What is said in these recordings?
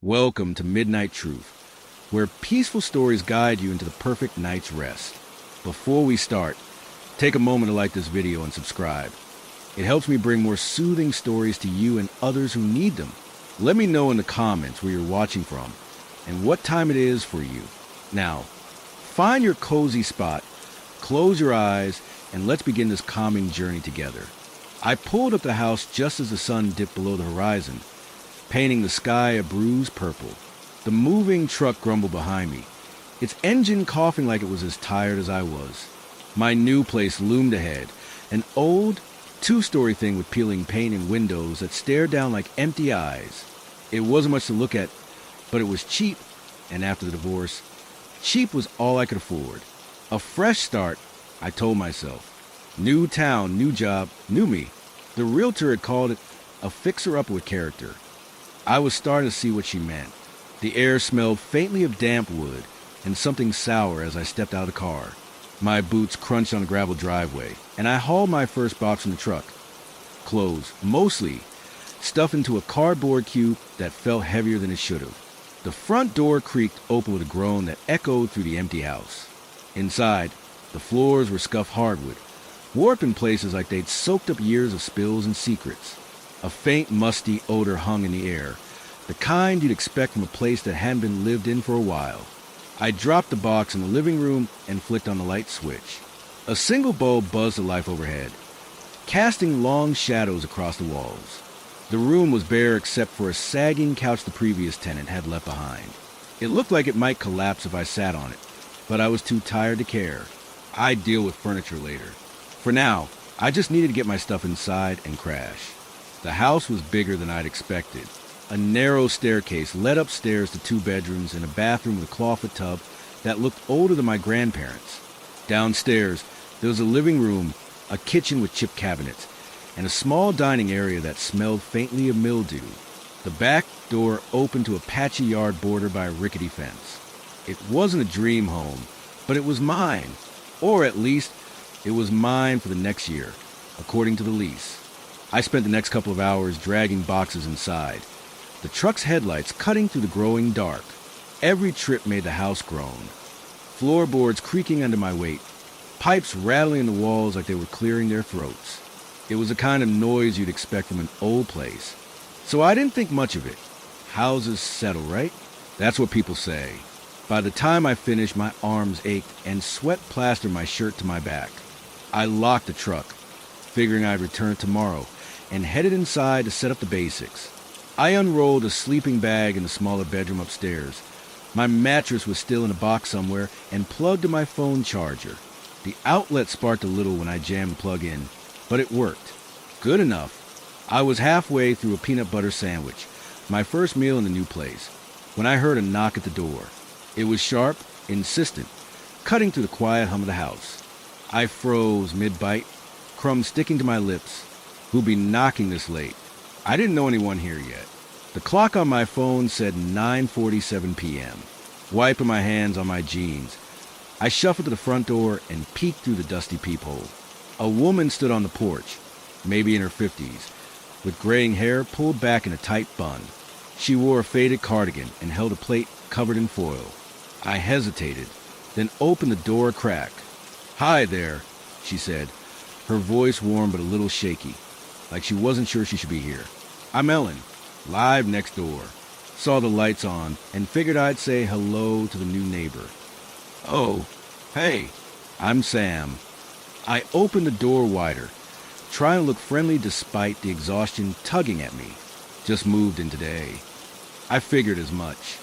Welcome to Midnight Truth, where peaceful stories guide you into the perfect night's rest. Before we start, take a moment to like this video and subscribe. It helps me bring more soothing stories to you and others who need them. Let me know in the comments where you're watching from and what time it is for you. Now, find your cozy spot, close your eyes, and let's begin this calming journey together. I pulled up the house just as the sun dipped below the horizon, painting the sky a bruised purple. The moving truck grumbled behind me, its engine coughing like it was as tired as I was. My new place loomed ahead, an old, two-story thing with peeling paint and windows that stared down like empty eyes. It wasn't much to look at, but it was cheap, and after the divorce, cheap was all I could afford. A fresh start, I told myself. New town, new job, new me. The realtor had called it a fixer-upper with character. I was starting to see what she meant. The air smelled faintly of damp wood and something sour as I stepped out of the car. My boots crunched on the gravel driveway, and I hauled my first box from the truck. Clothes, mostly, stuffed into a cardboard cube that felt heavier than it should have. The front door creaked open with a groan that echoed through the empty house. Inside, the floors were scuffed hardwood, warped in places like they'd soaked up years of spills and secrets. A faint, musty odor hung in the air, the kind you'd expect from a place that hadn't been lived in for a while. I dropped the box in the living room and flicked on the light switch. A single bulb buzzed to life overhead, casting long shadows across the walls. The room was bare except for a sagging couch the previous tenant had left behind. It looked like it might collapse if I sat on it, but I was too tired to care. I'd deal with furniture later. For now, I just needed to get my stuff inside and crash. The house was bigger than I'd expected. A narrow staircase led upstairs to 2 bedrooms and a bathroom with a clawfoot tub that looked older than my grandparents'. Downstairs, there was a living room, a kitchen with chip cabinets, and a small dining area that smelled faintly of mildew. The back door opened to a patchy yard bordered by a rickety fence. It wasn't a dream home, but it was mine. Or at least, it was mine for the next year, according to the lease. I spent the next couple of hours dragging boxes inside, the truck's headlights cutting through the growing dark. Every trip made the house groan. Floorboards creaking under my weight, pipes rattling in the walls like they were clearing their throats. It was the kind of noise you'd expect from an old place. So I didn't think much of it. Houses settle, right? That's what people say. By the time I finished, my arms ached and sweat plastered my shirt to my back. I locked the truck, figuring I'd return tomorrow, and headed inside to set up the basics. I unrolled a sleeping bag in the smaller bedroom upstairs. My mattress was still in a box somewhere and plugged to my phone charger. The outlet sparked a little when I jammed the plug in, but it worked. Good enough. I was halfway through a peanut butter sandwich, my first meal in the new place, when I heard a knock at the door. It was sharp, insistent, cutting through the quiet hum of the house. I froze mid-bite, crumbs sticking to my lips. Who'd be knocking this late? I didn't know anyone here yet. The clock on my phone said 9:47 p.m. Wiping my hands on my jeans, I shuffled to the front door and peeked through the dusty peephole. A woman stood on the porch, maybe in her 50s, with graying hair pulled back in a tight bun. She wore a faded cardigan and held a plate covered in foil. I hesitated, then opened the door a crack. "Hi there," she said, her voice warm but a little shaky, like she wasn't sure she should be here. "I'm Ellen, live next door." Saw the lights on and figured I'd say hello to the new neighbor. "Oh, hey, I'm Sam." I opened the door wider, trying to look friendly despite the exhaustion tugging at me. "Just moved in today." I figured as much.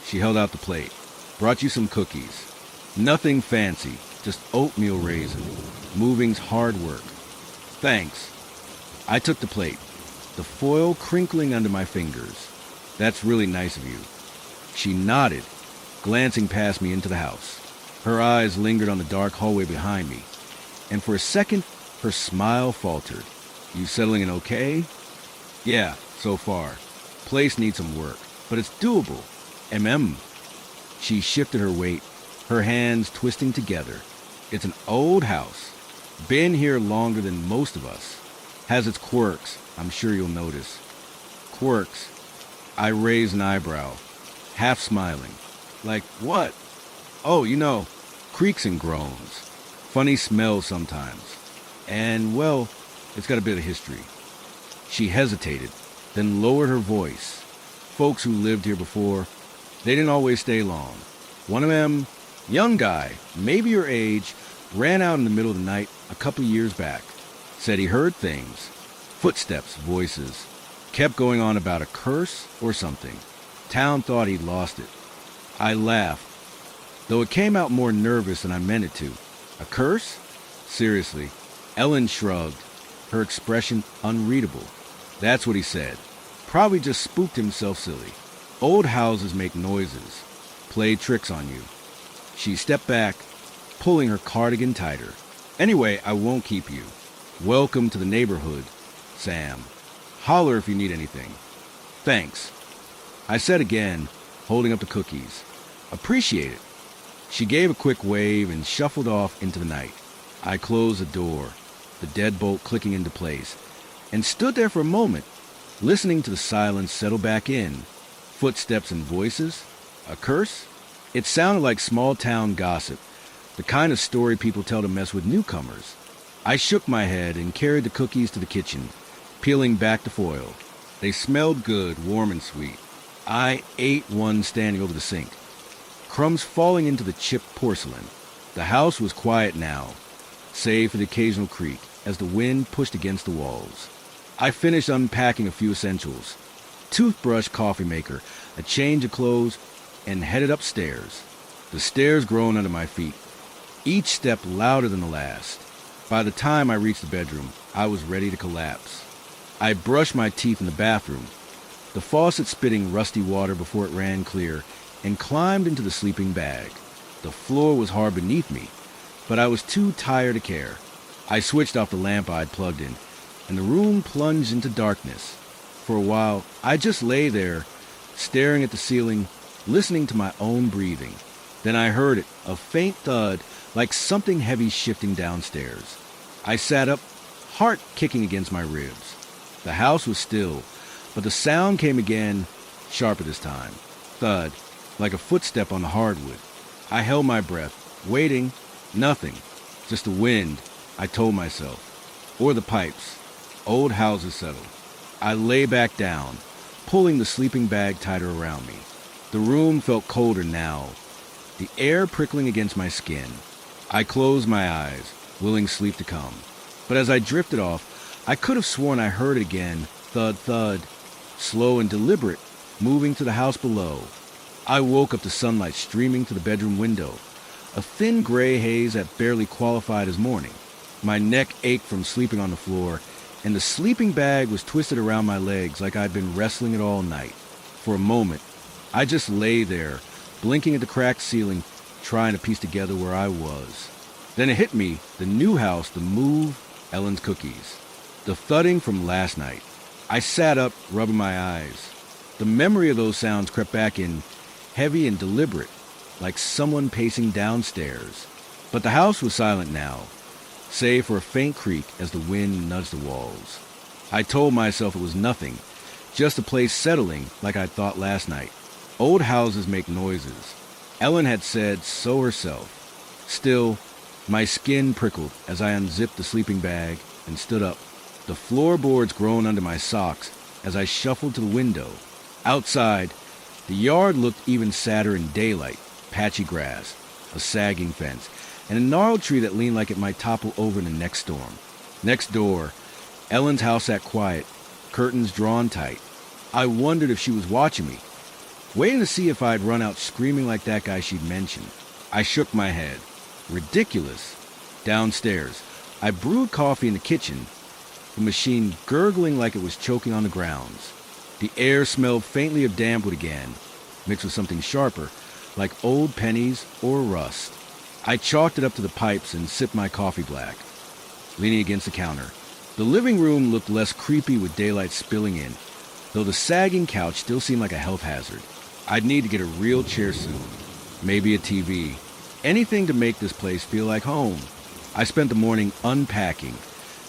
She held out the plate. "Brought you some cookies. Nothing fancy, just oatmeal raisin. Moving's hard work." "Thanks." I took the plate, the foil crinkling under my fingers. "That's really nice of you." She nodded, glancing past me into the house. Her eyes lingered on the dark hallway behind me, and for a second, her smile faltered. "You settling in okay?" "Yeah, so far. Place needs some work, but it's doable. She shifted her weight, her hands twisting together. "It's an old house. Been here longer than most of us. Has its quirks, I'm sure you'll notice." "Quirks?" I raised an eyebrow, half smiling. Like, what? Oh, creaks and groans. Funny smells sometimes. And, well, it's got a bit of history. She hesitated, then lowered her voice. Folks who lived here before, they didn't always stay long. One of them, young guy, maybe your age, ran out in the middle of the night a couple years back. Said he heard things. Footsteps, voices. Kept going on about a curse or something. Town thought he'd lost it. I laughed, though it came out more nervous than I meant it to. A curse? Seriously. Ellen shrugged, her expression unreadable. That's what he said. Probably just spooked himself silly. Old houses make noises, play tricks on you. She stepped back, pulling her cardigan tighter. Anyway, I won't keep you. Welcome to the neighborhood, Sam. Holler if you need anything. Thanks. I said again, holding up the cookies. Appreciate it. She gave a quick wave and shuffled off into the night. I closed the door, the deadbolt clicking into place, and stood there for a moment, listening to the silence settle back in. Footsteps and voices. A curse? It sounded like small-town gossip, the kind of story people tell to mess with newcomers. I shook my head and carried the cookies to the kitchen, peeling back the foil. They smelled good, warm and sweet. I ate one standing over the sink, crumbs falling into the chipped porcelain. The house was quiet now, save for the occasional creak as the wind pushed against the walls. I finished unpacking a few essentials: toothbrush, coffee maker, a change of clothes, and headed upstairs. The stairs groaned under my feet, each step louder than the last. By the time I reached the bedroom, I was ready to collapse. I brushed my teeth in the bathroom, the faucet spitting rusty water before it ran clear, and climbed into the sleeping bag. The floor was hard beneath me, but I was too tired to care. I switched off the lamp I'd plugged in, and the room plunged into darkness. For a while, I just lay there, staring at the ceiling, listening to my own breathing. Then I heard it, a faint thud, like something heavy shifting downstairs. I sat up, heart kicking against my ribs. The house was still, but the sound came again, sharper this time. Thud, like a footstep on the hardwood. I held my breath, waiting. Nothing. Just the wind, I told myself. Or the pipes. Old houses settle. I lay back down, pulling the sleeping bag tighter around me. The room felt colder now, the air prickling against my skin. I closed my eyes, willing sleep to come. But as I drifted off, I could have sworn I heard it again. Thud, thud. Slow and deliberate, moving to the house below. I woke up to sunlight streaming to the bedroom window, a thin gray haze that barely qualified as morning. My neck ached from sleeping on the floor, and the sleeping bag was twisted around my legs like I'd been wrestling it all night. For a moment, I just lay there, blinking at the cracked ceiling, trying to piece together where I was. Then it hit me, the new house, the move, Ellen's cookies. The thudding from last night. I sat up, rubbing my eyes. The memory of those sounds crept back in, heavy and deliberate, like someone pacing downstairs. But the house was silent now, save for a faint creak as the wind nudged the walls. I told myself it was nothing, just a place settling like I'd thought last night. Old houses make noises. Ellen had said so herself. Still, my skin prickled as I unzipped the sleeping bag and stood up. The floorboards groaned under my socks as I shuffled to the window. Outside, the yard looked even sadder in daylight. Patchy grass, a sagging fence, and a gnarled tree that leaned like it might topple over in the next storm. Next door, Ellen's house sat quiet, curtains drawn tight. I wondered if she was watching me, waiting to see if I'd run out screaming like that guy she'd mentioned. I shook my head. Ridiculous. Downstairs, I brewed coffee in the kitchen, the machine gurgling like it was choking on the grounds. The air smelled faintly of dampwood again, mixed with something sharper, like old pennies or rust. I chalked it up to the pipes and sipped my coffee black, leaning against the counter. The living room looked less creepy with daylight spilling in, though the sagging couch still seemed like a health hazard. I'd need to get a real chair soon, maybe a TV, anything to make this place feel like home. I spent the morning unpacking,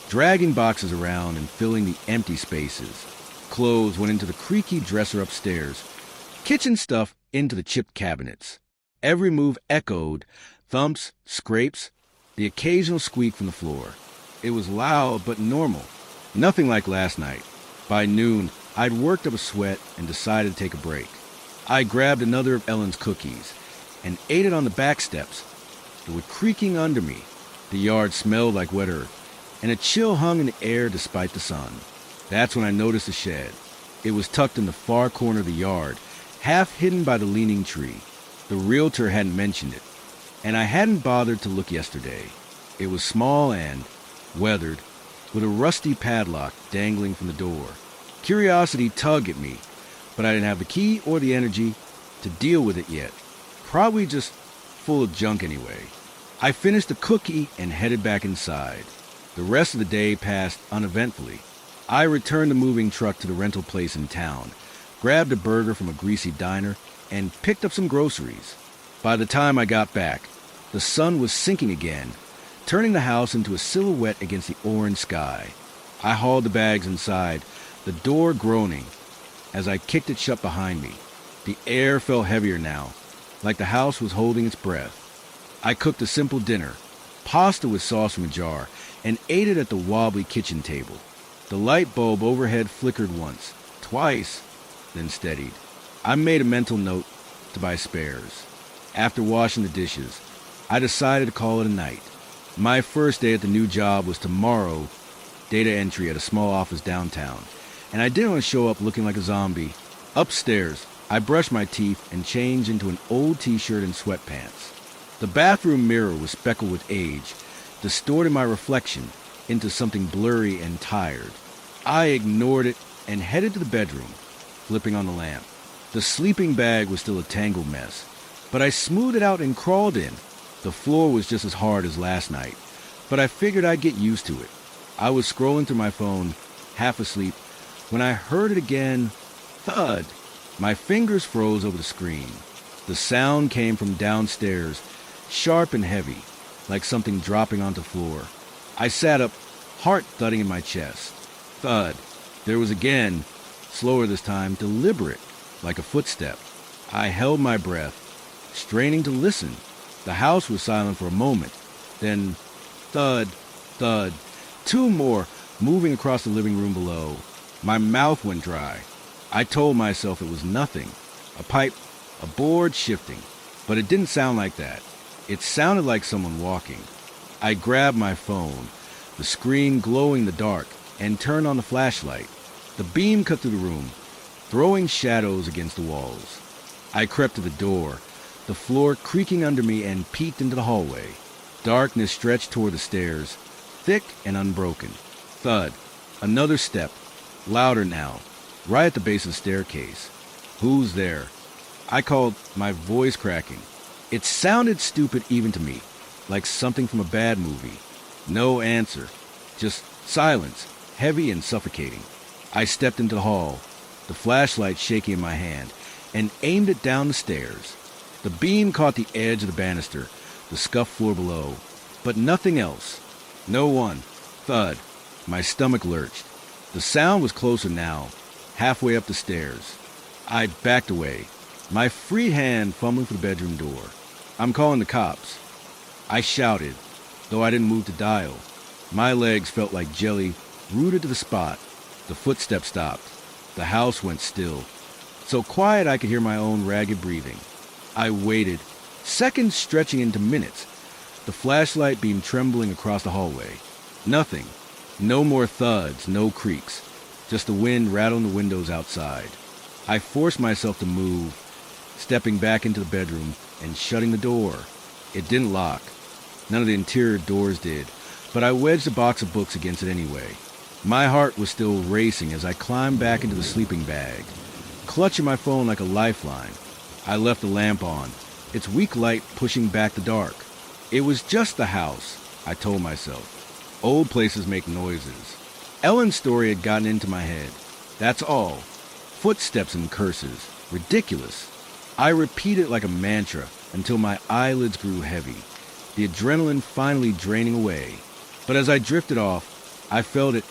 dragging boxes around and filling the empty spaces. Clothes went into the creaky dresser upstairs. Kitchen stuff into the chipped cabinets. Every move echoed, thumps, scrapes, the occasional squeak from the floor. It was loud but normal. Nothing like last night. By noon, I'd worked up a sweat and decided to take a break. I grabbed another of Ellen's cookies and ate it on the back steps. It was creaking under me. The yard smelled like wet earth, and a chill hung in the air despite the sun. That's when I noticed the shed. It was tucked in the far corner of the yard, half hidden by the leaning tree. The realtor hadn't mentioned it, and I hadn't bothered to look yesterday. It was small and weathered, with a rusty padlock dangling from the door. Curiosity tugged at me, but I didn't have the key or the energy to deal with it yet. Probably just full of junk anyway. I finished the cookie and headed back inside. The rest of the day passed uneventfully. I returned the moving truck to the rental place in town, grabbed a burger from a greasy diner, and picked up some groceries. By the time I got back, the sun was sinking again, turning the house into a silhouette against the orange sky. I hauled the bags inside, the door groaning as I kicked it shut behind me. The air felt heavier now, like the house was holding its breath. I cooked a simple dinner, pasta with sauce from a jar, and ate it at the wobbly kitchen table. The light bulb overhead flickered once, twice, then steadied. I made a mental note to buy spares. After washing the dishes, I decided to call it a night. My first day at the new job was tomorrow, data entry at a small office downtown, and I didn't want to show up looking like a zombie. Upstairs, I brushed my teeth and changed into an old t-shirt and sweatpants. The bathroom mirror was speckled with age, distorting my reflection into something blurry and tired. I ignored it and headed to the bedroom, flipping on the lamp. The sleeping bag was still a tangled mess, but I smoothed it out and crawled in. The floor was just as hard as last night, but I figured I'd get used to it. I was scrolling through my phone, half asleep, when I heard it again. Thud! My fingers froze over the screen. The sound came from downstairs, sharp and heavy, like something dropping onto the floor. I sat up, heart thudding in my chest. Thud. There was again, slower this time, deliberate, like a footstep. I held my breath, straining to listen. The house was silent for a moment. Then, thud, thud. Two more, moving across the living room below. My mouth went dry. I told myself it was nothing. A pipe, a board shifting. But it didn't sound like that. It sounded like someone walking. I grabbed my phone, the screen glowing in the dark, and turned on the flashlight. The beam cut through the room, throwing shadows against the walls. I crept to the door, the floor creaking under me, and peeked into the hallway. Darkness stretched toward the stairs, thick and unbroken. Thud. Another step, louder now, right at the base of the staircase. Who's there? I called, my voice cracking. It sounded stupid even to me, like something from a bad movie. No answer, just silence, heavy and suffocating. I stepped into the hall, the flashlight shaking in my hand, and aimed it down the stairs. The beam caught the edge of the banister, the scuffed floor below, but nothing else. No one. Thud. My stomach lurched. The sound was closer now, halfway up the stairs. I backed away, my free hand fumbling for the bedroom door. I'm calling the cops. I shouted, though I didn't move to dial. My legs felt like jelly, rooted to the spot. The footsteps stopped. The house went still, so quiet I could hear my own ragged breathing. I waited, seconds stretching into minutes, the flashlight beam trembling across the hallway. Nothing. No more thuds, no creaks, just the wind rattling the windows outside. I forced myself to move, stepping back into the bedroom and shutting the door. It didn't lock. None of the interior doors did, but I wedged a box of books against it anyway. My heart was still racing as I climbed back into the sleeping bag, clutching my phone like a lifeline. I left the lamp on, its weak light pushing back the dark. It was just the house, I told myself. Old places make noises. Ellen's story had gotten into my head. That's all. Footsteps and curses. Ridiculous. I repeated like a mantra until my eyelids grew heavy, the adrenaline finally draining away. But as I drifted off, I felt it,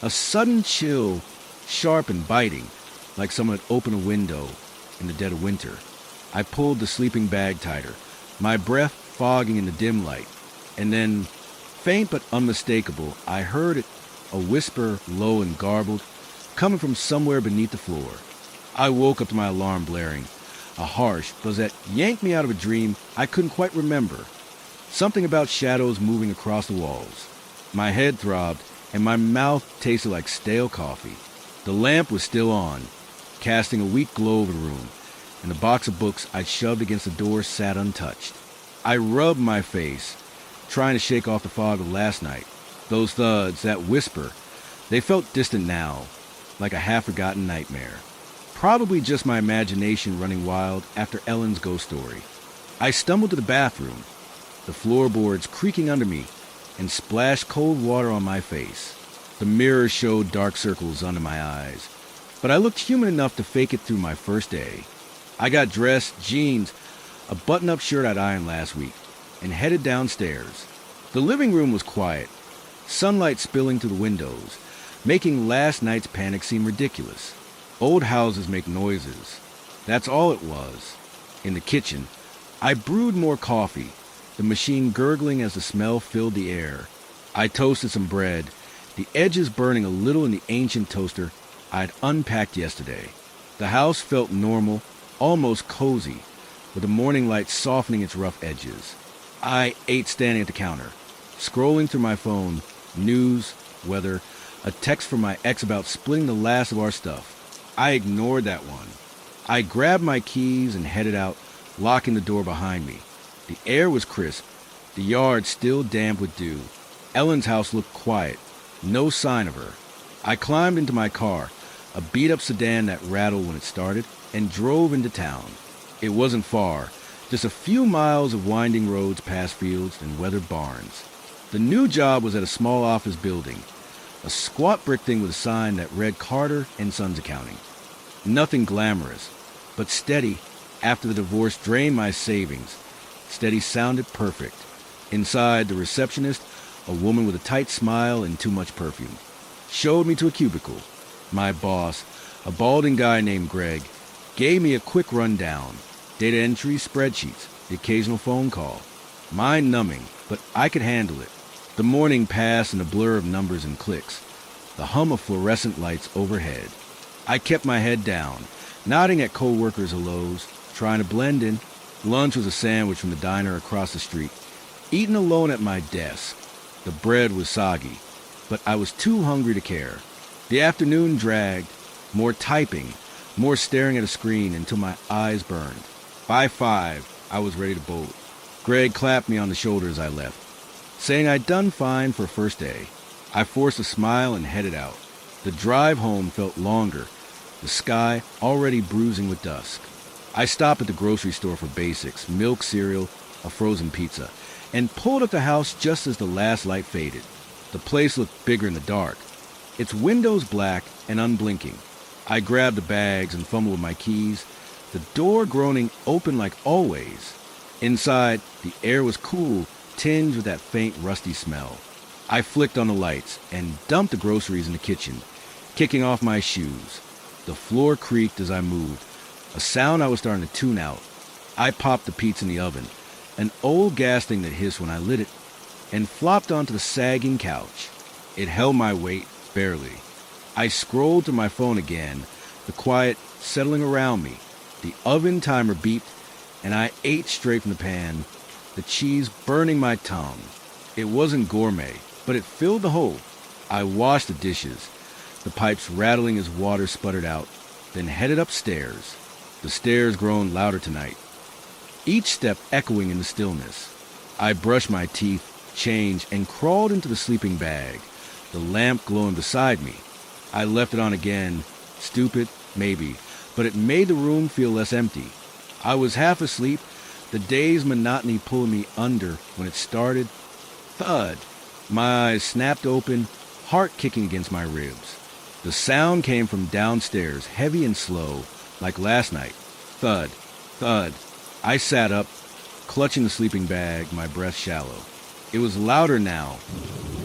a sudden chill sharp and biting, like someone had opened a window in the dead of winter. I pulled the sleeping bag tighter, my breath fogging in the dim light, and then, faint but unmistakable, I heard it, a whisper, low and garbled, coming from somewhere beneath the floor. I woke up to my alarm blaring, a harsh buzz that yanked me out of a dream I couldn't quite remember. Something about shadows moving across the walls. My head throbbed, and my mouth tasted like stale coffee. The lamp was still on, casting a weak glow over the room, and the box of books I'd shoved against the door sat untouched. I rubbed my face, trying to shake off the fog of last night. Those thuds, that whisper, they felt distant now, like a half-forgotten nightmare. Probably just my imagination running wild after Ellen's ghost story. I stumbled to the bathroom, the floorboards creaking under me, and splashed cold water on my face. The mirror showed dark circles under my eyes, but I looked human enough to fake it through my first day. I got dressed, jeans, a button-up shirt I'd ironed last week, and headed downstairs. The living room was quiet, sunlight spilling through the windows, making last night's panic seem ridiculous. Old houses make noises. That's all it was. In the kitchen, I brewed more coffee, the machine gurgling as the smell filled the air. I toasted some bread, the edges burning a little in the ancient toaster I'd unpacked yesterday. The house felt normal, almost cozy, with the morning light softening its rough edges. I ate standing at the counter, scrolling through my phone, news, weather, a text from my ex about splitting the last of our stuff. I ignored that one. I grabbed my keys and headed out, locking the door behind me. The air was crisp, the yard still damp with dew. Ellen's house looked quiet, no sign of her. I climbed into my car, a beat-up sedan that rattled when it started, and drove into town. It wasn't far, just a few miles of winding roads past fields and weathered barns. The new job was at a small office building, a squat brick thing with a sign that read Carter and Sons Accounting. Nothing glamorous, but steady. After the divorce drained my savings, steady sounded perfect. Inside, the receptionist, a woman with a tight smile and too much perfume, showed me to a cubicle. My boss, a balding guy named Greg, gave me a quick rundown. Data entry, spreadsheets, the occasional phone call. Mind-numbing, but I could handle it. The morning passed in a blur of numbers and clicks, the hum of fluorescent lights overhead. I kept my head down, nodding at co-workers' hellos, trying to blend in. Lunch was a sandwich from the diner across the street, eaten alone at my desk. The bread was soggy, but I was too hungry to care. The afternoon dragged, more typing, more staring at a screen until my eyes burned. By 5, I was ready to bolt. Greg clapped me on the shoulder as I left, saying I'd done fine for a first day. I forced a smile and headed out. The drive home felt longer, the sky already bruising with dusk. I stopped at the grocery store for basics, milk, cereal, a frozen pizza, and pulled up the house just as the last light faded. The place looked bigger in the dark, its windows black and unblinking. I grabbed the bags and fumbled with my keys, the door groaning open like always. Inside, the air was cool, tinged with that faint, rusty smell. I flicked on the lights and dumped the groceries in the kitchen, kicking off my shoes. The floor creaked as I moved, a sound I was starting to tune out. I popped the pizza in the oven, an old gas thing that hissed when I lit it, and flopped onto the sagging couch. It held my weight, barely. I scrolled through my phone again, the quiet settling around me. The oven timer beeped, and I ate straight from the pan, the cheese burning my tongue. It wasn't gourmet, but it filled the hole. I washed the dishes, the pipes rattling as water sputtered out, then headed upstairs. The stairs groaned louder tonight, each step echoing in the stillness. I brushed my teeth, changed, and crawled into the sleeping bag, the lamp glowing beside me. I left it on again, stupid, maybe, but it made the room feel less empty. I was half asleep, the day's monotony pulling me under when it started. Thud. My eyes snapped open, heart kicking against my ribs. The sound came from downstairs, heavy and slow, like last night. Thud. Thud. I sat up, clutching the sleeping bag, my breath shallow. It was louder now,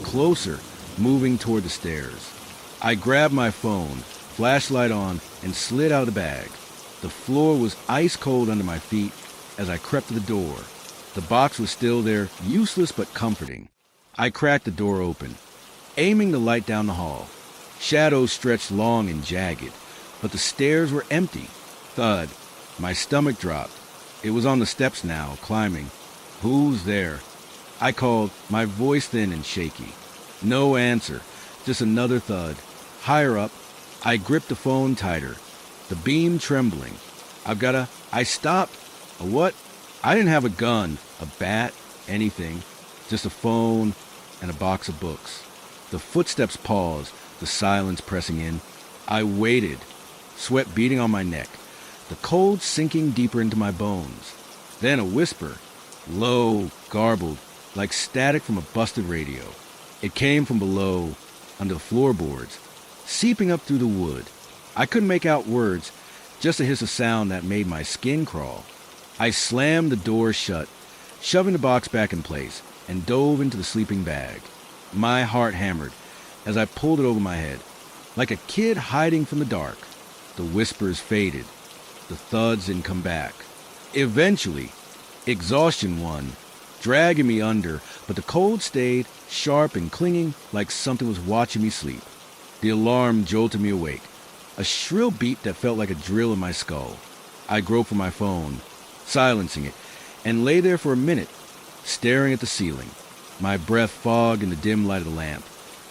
closer, moving toward the stairs. I grabbed my phone, flashlight on, and slid out of the bag. The floor was ice cold under my feet as I crept to the door. The box was still there, useless but comforting. I cracked the door open, aiming the light down the hall. Shadows stretched long and jagged, but the stairs were empty. Thud. My stomach dropped. It was on the steps now, climbing. Who's there? I called, my voice thin and shaky. No answer, just another thud. Higher up, I gripped the phone tighter, the beam trembling. I stopped. A what? I didn't have a gun, a bat, anything. Just a phone and a box of books. The footsteps paused, the silence pressing in. I waited, sweat beating on my neck, the cold sinking deeper into my bones. Then a whisper, low, garbled, like static from a busted radio. It came from below, under the floorboards, seeping up through the wood. I couldn't make out words, just a hiss of sound that made my skin crawl. I slammed the door shut, shoving the box back in place, and dove into the sleeping bag. My heart hammered as I pulled it over my head, like a kid hiding from the dark. The whispers faded. The thuds didn't come back. Eventually, exhaustion won, dragging me under, but the cold stayed, sharp and clinging like something was watching me sleep. The alarm jolted me awake, a shrill beat that felt like a drill in my skull. I groped for my phone, silencing it, and lay there for a minute, staring at the ceiling, my breath fogged in the dim light of the lamp,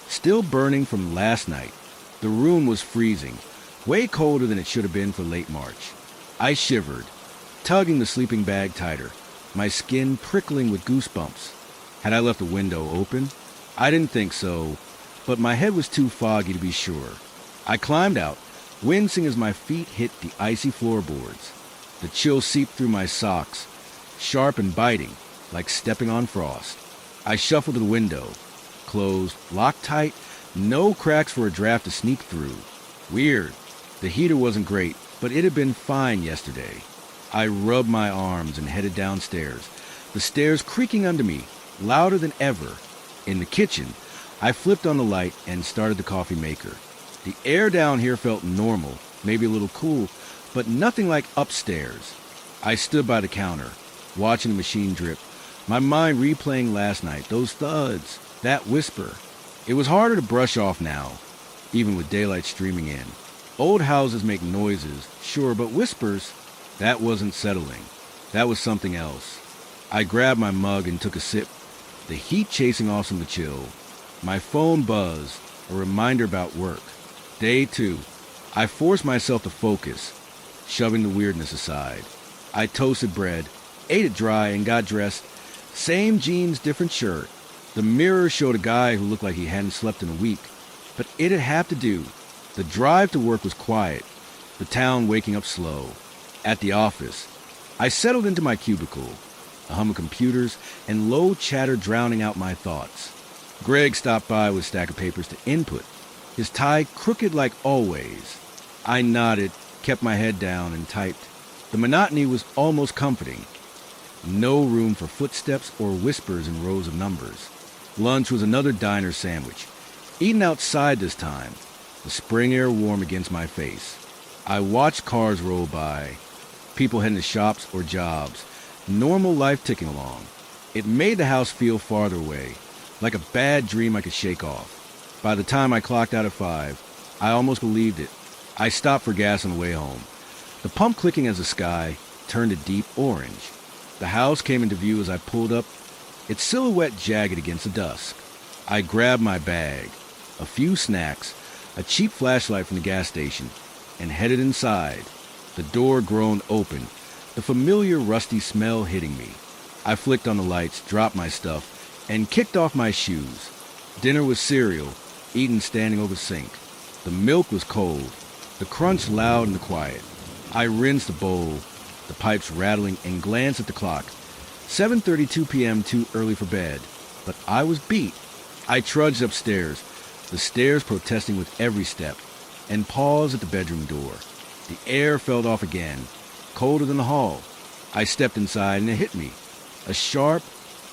still burning from last night. The room was freezing, way colder than it should have been for late March. I shivered, tugging the sleeping bag tighter, my skin prickling with goosebumps. Had I left the window open? I didn't think so, but my head was too foggy to be sure. I climbed out, wincing as my feet hit the icy floorboards. The chill seeped through my socks, sharp and biting, like stepping on frost. I shuffled to the window, closed, locked tight, no cracks for a draft to sneak through. Weird. The heater wasn't great, but it had been fine yesterday. I rubbed my arms and headed downstairs, the stairs creaking under me, louder than ever. In the kitchen, I flipped on the light and started the coffee maker. The air down here felt normal, maybe a little cool, but nothing like upstairs. I stood by the counter, watching the machine drip, my mind replaying last night, those thuds, that whisper. It was harder to brush off now, even with daylight streaming in. Old houses make noises, sure, but whispers, that wasn't settling. That was something else. I grabbed my mug and took a sip, the heat chasing off some of the chill. My phone buzzed, a reminder about work. Day 2. I forced myself to focus, shoving the weirdness aside. I toasted bread, ate it dry, and got dressed. Same jeans, different shirt. The mirror showed a guy who looked like he hadn't slept in a week, but it'd have to do. The drive to work was quiet, the town waking up slow. At the office, I settled into my cubicle, a hum of computers and low chatter drowning out my thoughts. Greg stopped by with a stack of papers to input, his tie crooked like always. I nodded, kept my head down, and typed. The monotony was almost comforting. No room for footsteps or whispers in rows of numbers. Lunch was another diner sandwich, eaten outside this time, the spring air warm against my face. I watched cars roll by, people heading to shops or jobs, normal life ticking along. It made the house feel farther away, like a bad dream I could shake off. By the time I clocked out at 5, I almost believed it. I stopped for gas on the way home, the pump clicking as the sky turned a deep orange. The house came into view as I pulled up, its silhouette jagged against the dusk. I grabbed my bag, a few snacks, a cheap flashlight from the gas station, and headed inside. The door groaned open, the familiar rusty smell hitting me. I flicked on the lights, dropped my stuff, and kicked off my shoes. Dinner was cereal, eaten standing over the sink. The milk was cold, the crunch loud in the quiet. I rinsed the bowl, the pipes rattling, and glanced at the clock. 7:32 p.m. too early for bed, but I was beat. I trudged upstairs, the stairs protesting with every step, and paused at the bedroom door. The air felt off again, colder than the hall. I stepped inside and it hit me, a sharp,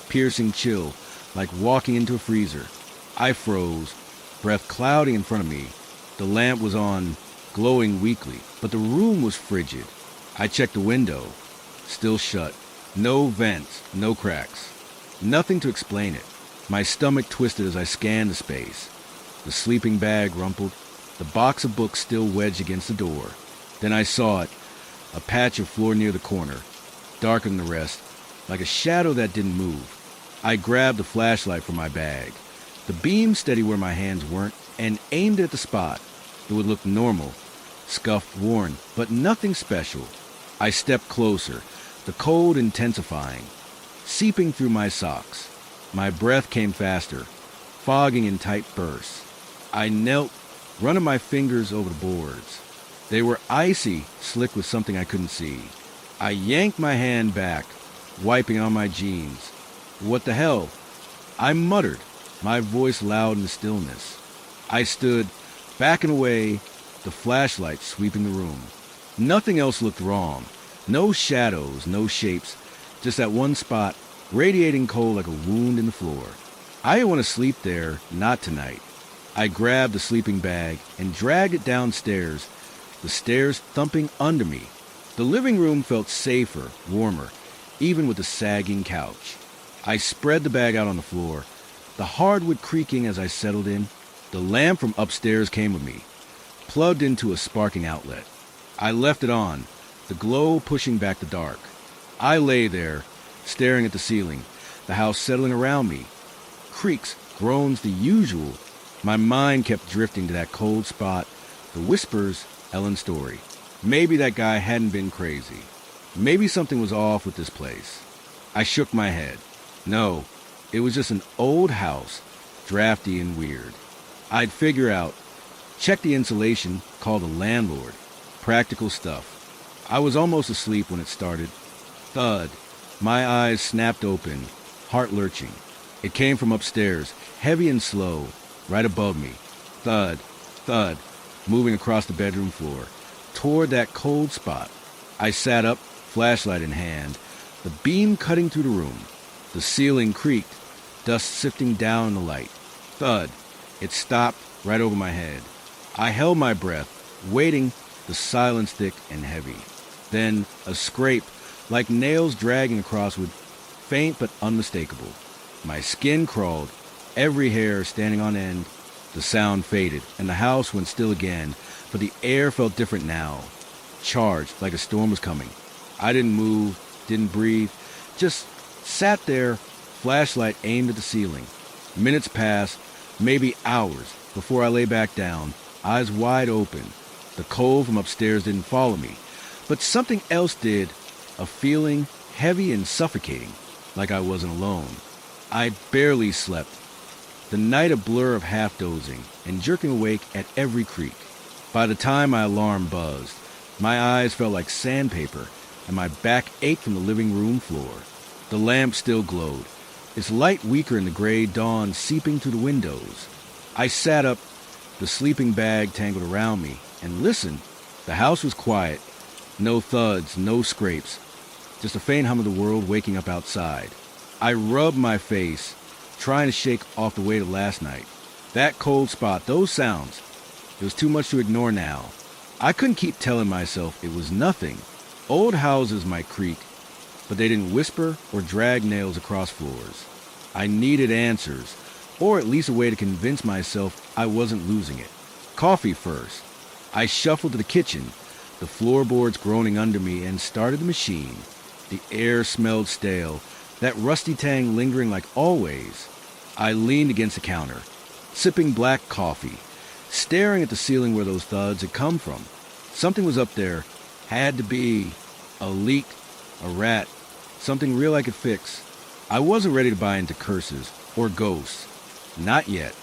piercing chill, like walking into a freezer. I froze, breath clouding in front of me. The lamp was on, glowing weakly, but the room was frigid. I checked the window. Still shut. No vents, no cracks. Nothing to explain it. My stomach twisted as I scanned the space. The sleeping bag rumpled, the box of books still wedged against the door. Then I saw it, a patch of floor near the corner, darker than the rest, like a shadow that didn't move. I grabbed the flashlight from my bag, the beam steady where my hands weren't, and aimed it at the spot. It would look normal, scuffed, worn, but nothing special. I stepped closer, the cold intensifying, seeping through my socks. My breath came faster, fogging in tight bursts. I knelt, running my fingers over the boards. They were icy, slick with something I couldn't see. I yanked my hand back, wiping on my jeans. What the hell? I muttered, my voice loud in the stillness. I stood, backing away, the flashlight sweeping the room. Nothing else looked wrong. No shadows, no shapes, just that one spot, radiating cold like a wound in the floor. I didn't want to sleep there, not tonight. I grabbed the sleeping bag and dragged it downstairs, the stairs thumping under me. The living room felt safer, warmer, even with the sagging couch. I spread the bag out on the floor, the hardwood creaking as I settled in. The lamp from upstairs came with me, plugged into a sparking outlet. I left it on, the glow pushing back the dark. I lay there, staring at the ceiling, the house settling around me. Creaks, groans, the usual. My mind kept drifting to that cold spot, the whispers, Ellen's story. Maybe that guy hadn't been crazy. Maybe something was off with this place. I shook my head. No, it was just an old house, drafty and weird. I'd figure out, check the insulation, call the landlord. Practical stuff. I was almost asleep when it started. Thud. My eyes snapped open, heart lurching. It came from upstairs, heavy and slow, right above me. Thud, thud, moving across the bedroom floor, toward that cold spot. I sat up, flashlight in hand, the beam cutting through the room. The ceiling creaked, dust sifting down in the light. Thud. It stopped right over my head. I held my breath, waiting, the silence thick and heavy. Then a scrape, like nails dragging across wood, faint but unmistakable. My skin crawled, every hair standing on end. The sound faded, and the house went still again, but the air felt different now, charged like a storm was coming. I didn't move, didn't breathe, just sat there, flashlight aimed at the ceiling. Minutes passed, maybe hours, before I lay back down, eyes wide open. The cold from upstairs didn't follow me, but something else did, a feeling heavy and suffocating, like I wasn't alone. I barely slept. The night a blur of half-dozing and jerking awake at every creak. By the time my alarm buzzed, my eyes felt like sandpaper and my back ached from the living room floor. The lamp still glowed, its light weaker in the gray dawn seeping through the windows. I sat up, the sleeping bag tangled around me, and listened. The house was quiet. No thuds, no scrapes. Just a faint hum of the world waking up outside. I rubbed my face, trying to shake off the weight of last night. That cold spot, those sounds. It was too much to ignore now. I couldn't keep telling myself it was nothing. Old houses might creak, but they didn't whisper or drag nails across floors. I needed answers, or at least a way to convince myself I wasn't losing it. Coffee first. I shuffled to the kitchen, the floorboards groaning under me, and started the machine. The air smelled stale, that rusty tang lingering like always. I leaned against the counter, sipping black coffee, staring at the ceiling where those thuds had come from. Something was up there. Had to be. A leak, a rat, something real I could fix. I wasn't ready to buy into curses or ghosts. Not yet.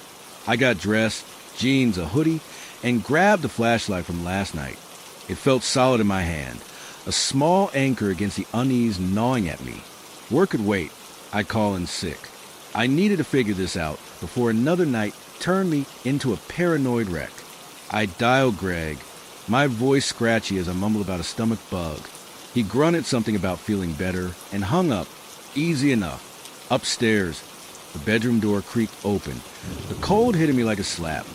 I got dressed, jeans, a hoodie, and grabbed the flashlight from last night. It felt solid in my hand, a small anchor against the unease gnawing at me. Work could wait. I'd call in sick. I needed to figure this out before another night turned me into a paranoid wreck. I dialed Greg, my voice scratchy as I mumbled about a stomach bug. He grunted something about feeling better and hung up, easy enough. Upstairs, the bedroom door creaked open, the cold hitting me like a slap.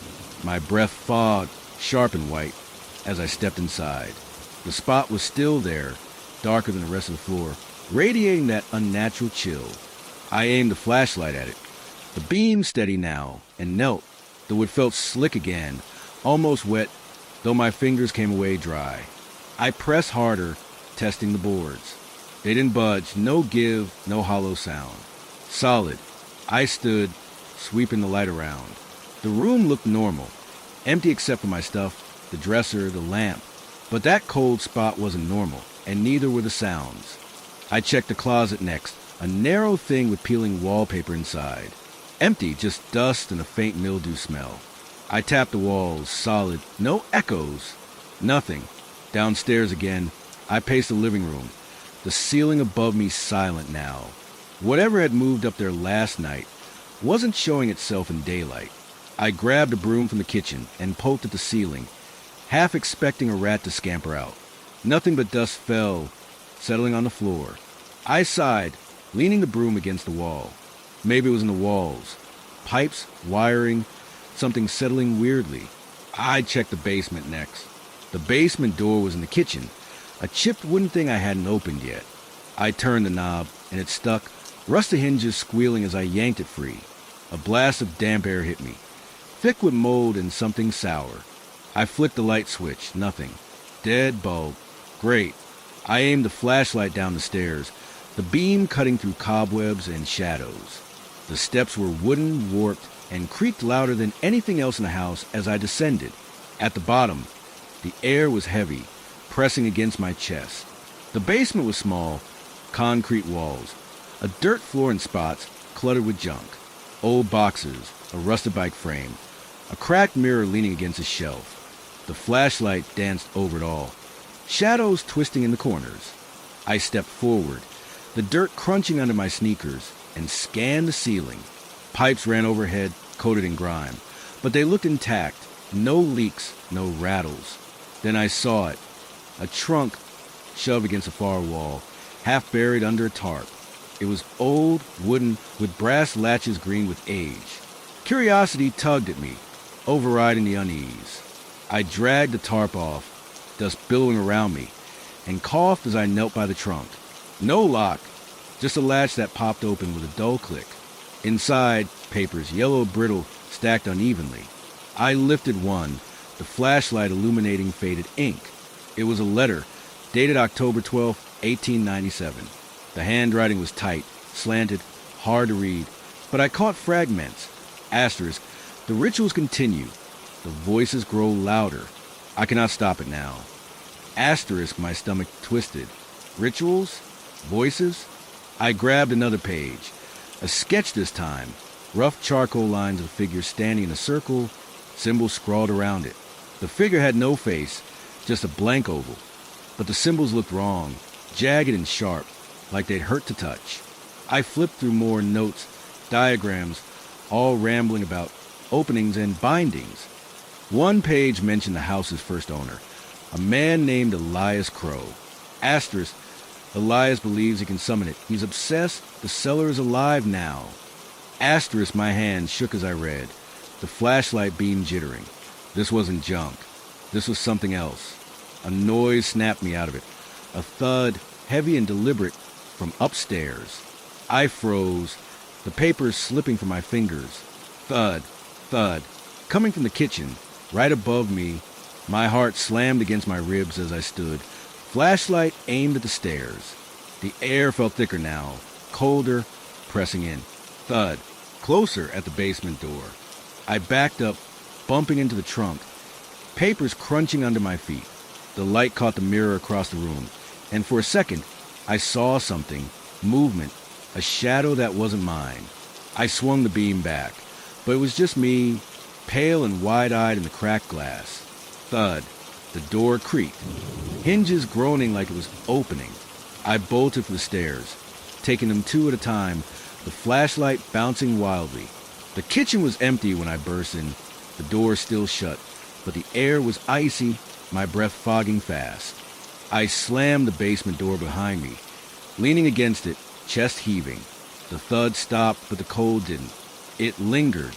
My breath fogged, sharp and white. as I stepped inside. The spot was still there, darker than the rest of the floor, radiating that unnatural chill. I aimed the flashlight at it. The beam steady now, and knelt, though it felt slick again, almost wet, though my fingers came away dry. I pressed harder, testing the boards. They didn't budge, no give, no hollow sound. Solid. I stood, sweeping the light around. The room looked normal, empty except for my stuff, the dresser, the lamp. But that cold spot wasn't normal, and neither were the sounds. I checked the closet next, a narrow thing with peeling wallpaper inside. Empty, just dust and a faint mildew smell. I tapped the walls, solid, no echoes, nothing. Downstairs again, I paced the living room. The ceiling above me silent now. Whatever had moved up there last night wasn't showing itself in daylight. I grabbed a broom from the kitchen and poked at the ceiling, half expecting a rat to scamper out. Nothing but dust fell, settling on the floor. I sighed, leaning the broom against the wall. Maybe it was in the walls. Pipes, wiring, something settling weirdly. I checked the basement next. The basement door was in the kitchen, a chipped wooden thing I hadn't opened yet. I turned the knob, and it stuck, rusty hinges squealing as I yanked it free. A blast of damp air hit me, thick with mold and something sour. I flicked the light switch, nothing. Dead bulb. Great. I aimed the flashlight down the stairs, the beam cutting through cobwebs and shadows. The steps were wooden, warped, and creaked louder than anything else in the house as I descended. At the bottom, the air was heavy, pressing against my chest. The basement was small, concrete walls, a dirt floor in spots cluttered with junk, old boxes, a rusted bike frame, a cracked mirror leaning against a shelf. The flashlight danced over it all, shadows twisting in the corners. I stepped forward, the dirt crunching under my sneakers, and scanned the ceiling. Pipes ran overhead, coated in grime, but they looked intact, no leaks, no rattles. Then I saw it, a trunk shoved against a far wall, half buried under a tarp. It was old, wooden, with brass latches green with age. Curiosity tugged at me, overriding the unease. I dragged the tarp off, dust billowing around me, and coughed as I knelt by the trunk. No lock, just a latch that popped open with a dull click. Inside, papers, yellow brittle, stacked unevenly. I lifted one, the flashlight illuminating faded ink. It was a letter, dated October 12, 1897. The handwriting was tight, slanted, hard to read, but I caught fragments. Asterisk, the rituals continue. The voices grow louder. I cannot stop it now. Asterisk, my stomach twisted. Rituals? Voices? I grabbed another page. A sketch this time. Rough charcoal lines of figures standing in a circle, symbols scrawled around it. The figure had no face, just a blank oval. But the symbols looked wrong, jagged and sharp, like they'd hurt to touch. I flipped through more notes, diagrams, all rambling about openings and bindings. One page mentioned the house's first owner, a man named Elias Crow. Asterisk, Elias believes he can summon it. He's obsessed. The seller is alive now. Asterisk, my hand shook as I read, the flashlight beam jittering. This wasn't junk. This was something else. A noise snapped me out of it. A thud, heavy and deliberate, from upstairs. I froze, the papers slipping from my fingers. Thud, thud, coming from the kitchen, right above me. My heart slammed against my ribs as I stood, flashlight aimed at the stairs. The air felt thicker now, colder, pressing in. Thud, closer at the basement door. I backed up, bumping into the trunk, papers crunching under my feet. The light caught the mirror across the room, and for a second, I saw something, movement, a shadow that wasn't mine. I swung the beam back, but it was just me, pale and wide-eyed in the cracked glass. Thud. The door creaked, hinges groaning like it was opening. I bolted for the stairs, taking them two at a time, the flashlight bouncing wildly. The kitchen was empty when I burst in, the door still shut, but the air was icy, my breath fogging fast. I slammed the basement door behind me, leaning against it, chest heaving. The thud stopped, but the cold didn't. It lingered,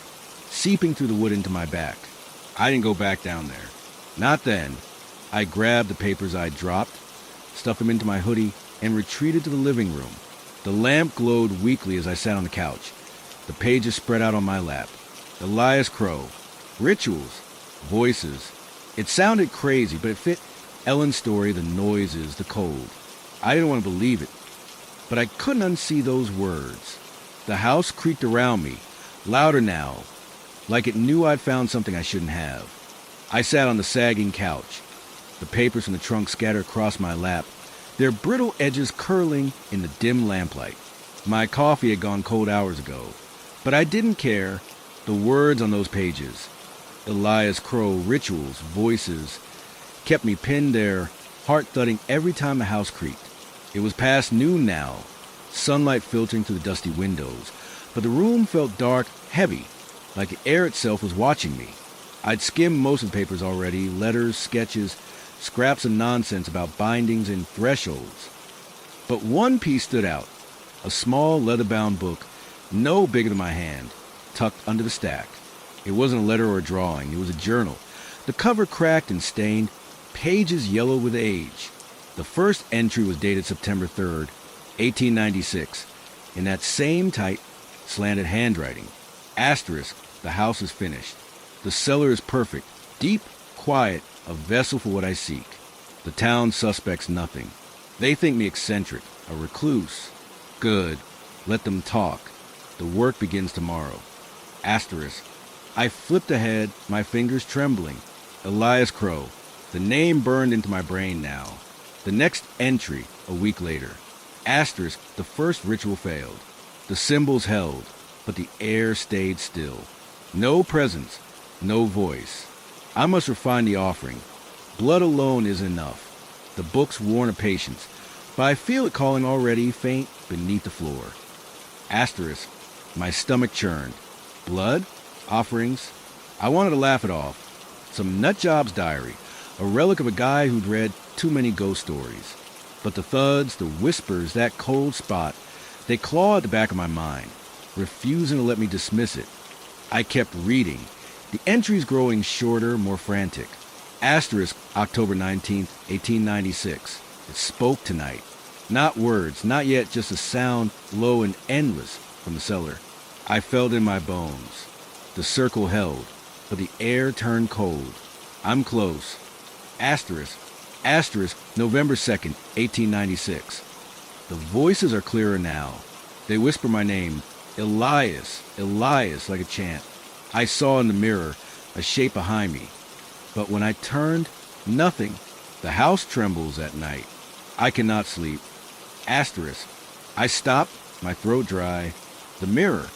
seeping through the wood into my back. I didn't go back down there. Not then. I grabbed the papers I'd dropped, stuffed them into my hoodie, and retreated to the living room. The lamp glowed weakly as I sat on the couch. The pages spread out on my lap. Elias Crow. Rituals. Voices. It sounded crazy, but it fit Ellen's story, the noises, the cold. I didn't want to believe it, but I couldn't unsee those words. The house creaked around me, louder now, like it knew I'd found something I shouldn't have. I sat on the sagging couch, the papers from the trunk scattered across my lap, their brittle edges curling in the dim lamplight. My coffee had gone cold hours ago, but I didn't care. The words on those pages, Elias Crow, rituals, voices, kept me pinned there, heart thudding every time the house creaked. It was past noon now, sunlight filtering through the dusty windows, but the room felt dark, heavy, like the air itself was watching me. I'd skimmed most of the papers already, letters, sketches, scraps of nonsense about bindings and thresholds. But one piece stood out, a small leather-bound book, no bigger than my hand, tucked under the stack. It wasn't a letter or a drawing, it was a journal. The cover cracked and stained, pages yellow with age. The first entry was dated September 3rd, 1896, in that same tight, slanted handwriting. Asterisk, the house is finished. The cellar is perfect, deep, quiet, a vessel for what I seek. The town suspects nothing. They think me eccentric, a recluse. Good, let them talk. The work begins tomorrow. Asterisk. I flipped ahead, my fingers trembling. Elias Crow. The name burned into my brain now. The next entry, a week later. Asterisk, the first ritual failed. The symbols held, but the air stayed still. No presence, no voice. I must refine the offering. Blood alone isn't enough. The book's worn of patience, but I feel it calling already, faint beneath the floor. Asterisk, my stomach churned. Blood? Offerings? I wanted to laugh it off. Some nutjob's diary, a relic of a guy who'd read too many ghost stories. But the thuds, the whispers, that cold spot, they claw at the back of my mind, refusing to let me dismiss it. I kept reading, the entries growing shorter, more frantic. Asterisk, October 19th, 1896. It spoke tonight. Not words, not yet, just a sound, low and endless, from the cellar. I felt in my bones. The circle held, but the air turned cold. I'm close. Asterisk, November 2nd, 1896. The voices are clearer now. They whisper my name, Elias, Elias, like a chant. I saw in the mirror a shape behind me. But when I turned, nothing. The house trembles at night. I cannot sleep. Asterisk. I stopped, my throat dry. The mirror.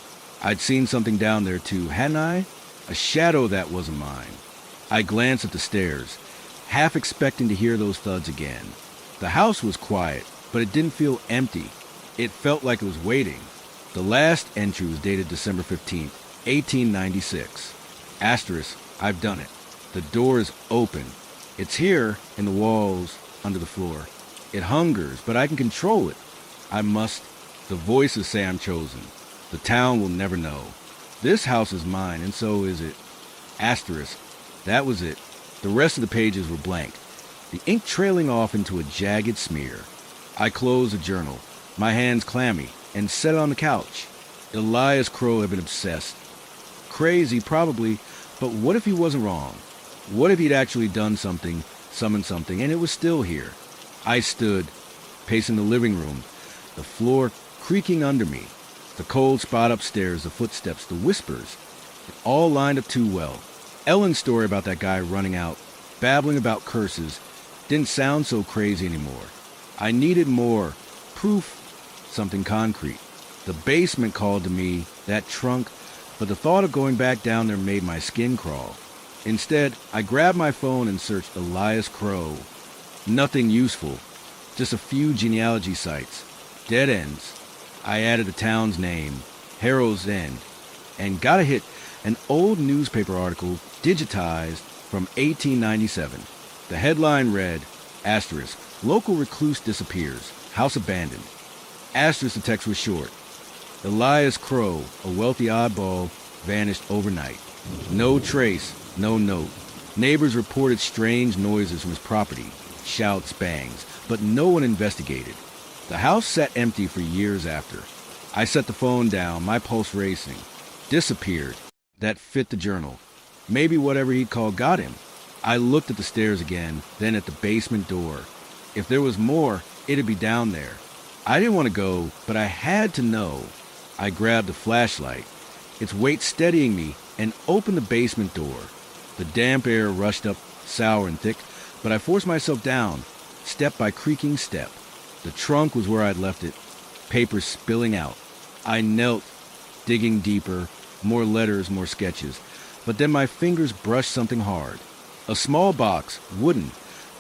I'd seen something down there too, hadn't I? A shadow that wasn't mine. I glanced at the stairs, half expecting to hear those thuds again. The house was quiet, but it didn't feel empty. It felt like it was waiting. The last entry was dated December 15th, 1896. Asterisk, I've done it. The door is open. It's here, in the walls, under the floor. It hungers, but I can control it. I must. The voices say I'm chosen. The town will never know. This house is mine, and so is it. Asterisk. That was it. The rest of the pages were blank, the ink trailing off into a jagged smear. I closed the journal, my hands clammy, and set it on the couch. Elias Crow had been obsessed. Crazy, probably, but what if he wasn't wrong? What if he'd actually done something, summoned something, and it was still here? I stood, pacing the living room, the floor creaking under me, the cold spot upstairs, the footsteps, the whispers. It all lined up too well. Ellen's story about that guy running out, babbling about curses, didn't sound so crazy anymore. I needed more, proof, something concrete. The basement called to me, that trunk, but the thought of going back down there made my skin crawl. Instead, I grabbed my phone and searched Elias Crow. Nothing useful, just a few genealogy sites, dead ends. I added the town's name, Harrow's End, and got a hit, an old newspaper article digitized from 1897. The headline read, asterisk, local recluse disappears, house abandoned. Asterisk, the text was short. Elias Crow, a wealthy oddball, vanished overnight. No trace, no note. Neighbors reported strange noises from his property, shouts, bangs, but no one investigated. The house sat empty for years after. I set the phone down, my pulse racing. Disappeared. That fit the journal. Maybe whatever he'd called got him. I looked at the stairs again, then at the basement door. If there was more, it'd be down there. I didn't want to go, but I had to know. I grabbed a flashlight, its weight steadying me, and opened the basement door. The damp air rushed up, sour and thick, but I forced myself down, step by creaking step. The trunk was where I'd left it, paper spilling out. I knelt, digging deeper, more letters, more sketches. But then my fingers brushed something hard. A small box, wooden,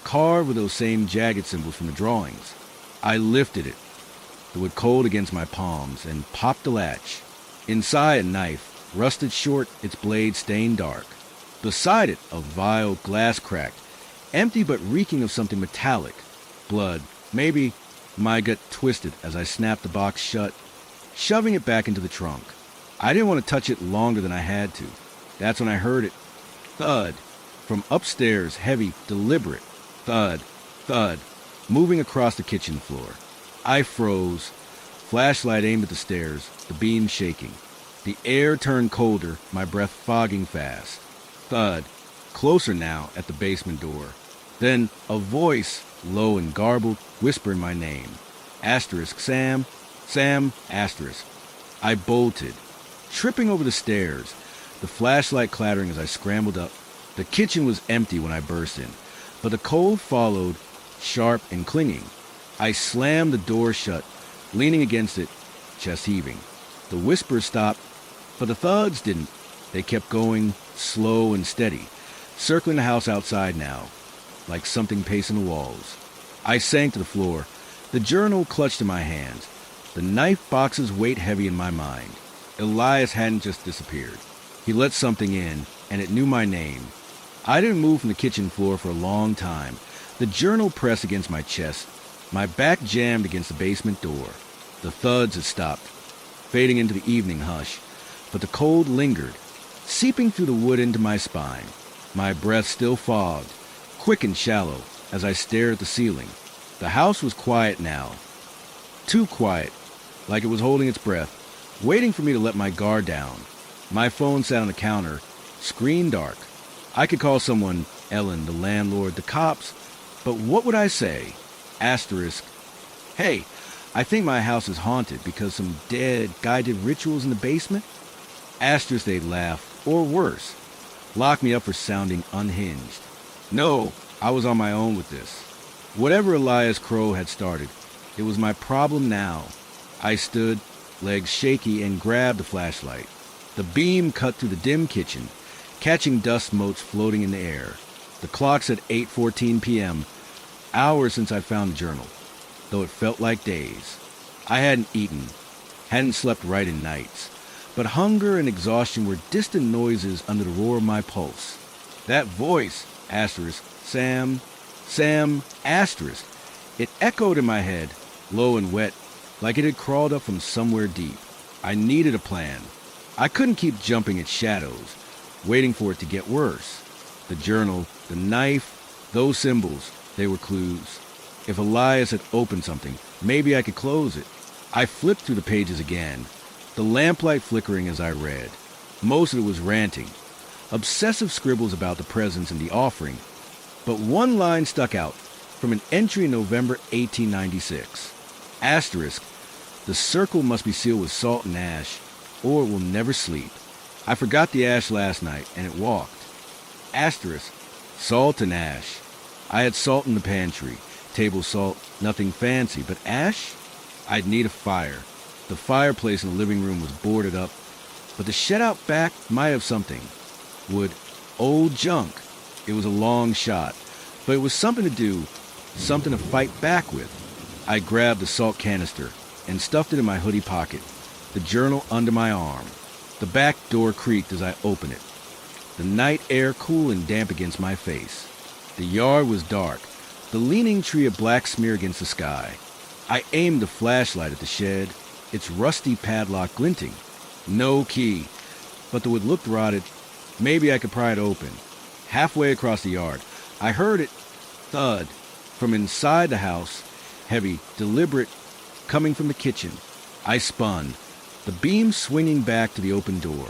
carved with those same jagged symbols from the drawings. I lifted it, the wood cold against my palms, and popped the latch. Inside, a knife, rusted short, its blade stained dark. Beside it, a vial, glass cracked, empty but reeking of something metallic. Blood, maybe. My gut twisted as I snapped the box shut, shoving it back into the trunk. I didn't want to touch it longer than I had to. That's when I heard it. Thud. From upstairs, heavy, deliberate. Thud, thud, moving across the kitchen floor. I froze, flashlight aimed at the stairs, the beam shaking. The air turned colder, my breath fogging fast. Thud, closer now at the basement door. Then a voice, low and garbled, whispered my name. Asterisk, Sam, Sam, asterisk. I bolted, tripping over the stairs, the flashlight clattering as I scrambled up. The kitchen was empty when I burst in, but the cold followed, sharp and clinging. I slammed the door shut, leaning against it, chest heaving. The whispers stopped, but the thuds didn't. They kept going, slow and steady, circling the house outside now, like something pacing the walls. I sank to the floor, the journal clutched in my hands, the knife box's weight heavy in my mind. Elias hadn't just disappeared. He let something in, and it knew my name. I didn't move from the kitchen floor for a long time. The journal pressed against my chest, my back jammed against the basement door. The thuds had stopped, fading into the evening hush, but the cold lingered, seeping through the wood into my spine. My breath still fogged, quick and shallow, as I stared at the ceiling. The house was quiet now. Too quiet, like it was holding its breath, waiting for me to let my guard down. My phone sat on the counter, screen dark. I could call someone, Ellen, the landlord, the cops, but what would I say? Asterisk, hey, I think my house is haunted because some dead guy did rituals in the basement. Asterisk, they'd laugh, or worse, lock me up for sounding unhinged. No, I was on my own with this. Whatever Elias Crow had started, it was my problem now. I stood, legs shaky, and grabbed the flashlight. The beam cut through the dim kitchen, catching dust motes floating in the air. The clock said 8:14 p.m., hours since I found the journal, though it felt like days. I hadn't eaten, hadn't slept right in nights, but hunger and exhaustion were distant noises under the roar of my pulse. That voice, asterisk, Sam, Sam, asterisk, it echoed in my head, low and wet, like it had crawled up from somewhere deep. I needed a plan. I couldn't keep jumping at shadows, waiting for it to get worse. The journal, the knife, those symbols, they were clues. If Elias had opened something, maybe I could close it. I flipped through the pages again, the lamplight flickering as I read. Most of it was ranting, obsessive scribbles about the presents and the offering. But one line stuck out, from an entry in November 1896. Asterisk, the circle must be sealed with salt and ash, or it will never sleep. I forgot the ash last night, and it walked. Asterisk, salt and ash. I had salt in the pantry, table salt, nothing fancy, but ash? I'd need a fire. The fireplace in the living room was boarded up, but the shed out back might have something. Wood, old junk. It was a long shot, but it was something to do, something to fight back with. I grabbed the salt canister and stuffed it in my hoodie pocket, the journal under my arm. The back door creaked as I opened it, the night air cool and damp against my face. The yard was dark, the leaning tree a black smear against the sky. I aimed the flashlight at the shed, its rusty padlock glinting. No key, but the wood looked rotted. Maybe I could pry it open. Halfway across the yard, I heard it thud from inside the house, heavy, deliberate, coming from the kitchen. I spun, the beam swinging back to the open door.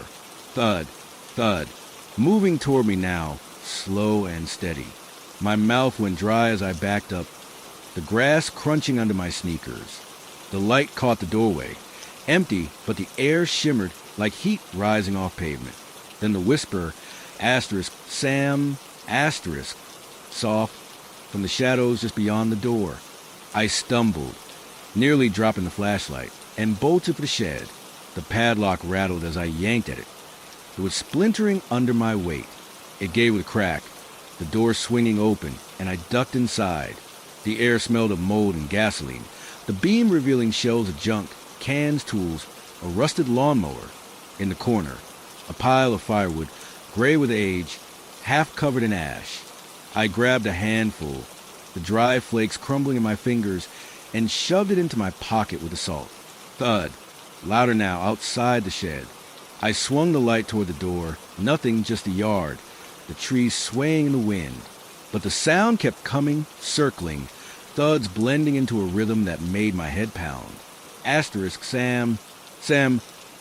Thud, thud, moving toward me now, slow and steady. My mouth went dry as I backed up, the grass crunching under my sneakers. The light caught the doorway, empty, but the air shimmered like heat rising off pavement. Then the whisper, asterisk, Sam, asterisk, soft, from the shadows just beyond the door. I stumbled, nearly dropping the flashlight, and bolted for the shed. The padlock rattled as I yanked at it. It was splintering under my weight. It gave with a crack, the door swinging open, and I ducked inside. The air smelled of mold and gasoline, the beam revealing shells of junk, cans, tools, a rusted lawnmower. In the corner, a pile of firewood, gray with age, half covered in ash. I grabbed a handful, the dry flakes crumbling in my fingers, and shoved it into my pocket with the salt. Thud, louder now, outside the shed. I swung the light toward the door, nothing, just the yard, the trees swaying in the wind. But the sound kept coming, circling, thuds blending into a rhythm that made my head pound. Asterisk, Sam,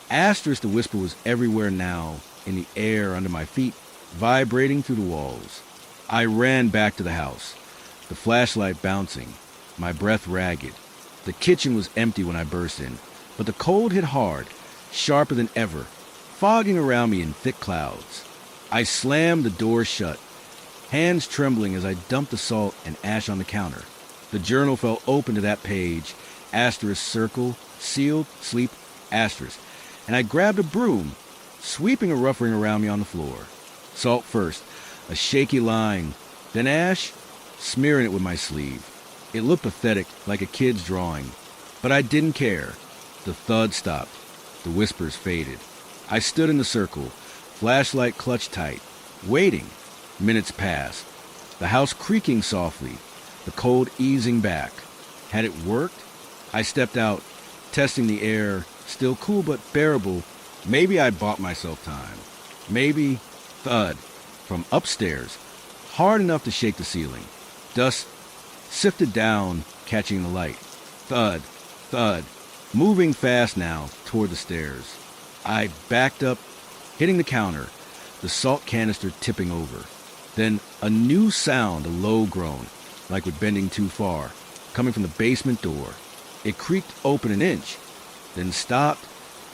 asterisk, the whisper was everywhere now, in the air under my feet, vibrating through the walls. I ran back to the house, the flashlight bouncing, my breath ragged. The kitchen was empty when I burst in, but the cold hit hard, sharper than ever, fogging around me in thick clouds. I slammed the door shut, hands trembling as I dumped the salt and ash on the counter. The journal fell open to that page, asterisk, circle, sealed, sleep, asterisk, and I grabbed a broom, sweeping a rough ring around me on the floor. Salt first, a shaky line, then ash, smearing it with my sleeve. It looked pathetic, like a kid's drawing, but I didn't care. The thud stopped. The whispers faded. I stood in the circle, flashlight clutched tight, waiting. Minutes passed, the house creaking softly, the cold easing back. Had it worked? I stepped out, testing the air, still cool but bearable. Maybe I'd bought myself time. Maybe, thud, from upstairs, hard enough to shake the ceiling. Dust sifted down, catching the light. Thud, thud, moving fast now toward the stairs. I backed up, hitting the counter, the salt canister tipping over. Then a new sound, a low groan, like with bending too far, coming from the basement door. It creaked open an inch, then stopped,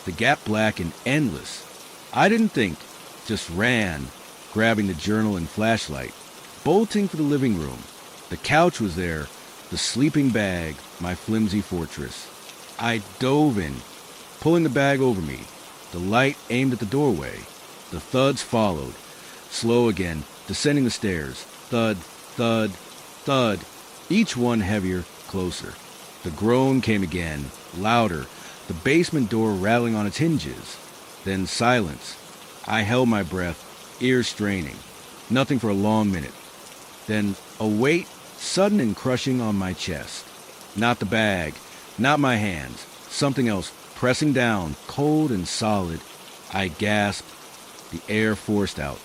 the gap black and endless. I didn't think, just ran, grabbing the journal and flashlight, bolting for the living room. The couch was there, the sleeping bag, my flimsy fortress. I dove in, pulling the bag over me, the light aimed at the doorway. The thuds followed, slow again, descending the stairs. Thud, thud, thud, each one heavier, closer. The groan came again, louder, the basement door rattling on its hinges. Then silence. I held my breath, ears straining. Nothing for a long minute. Then a weight, sudden and crushing on my chest. Not the bag, not my hands, something else pressing down, cold and solid. I gasped, the air forced out,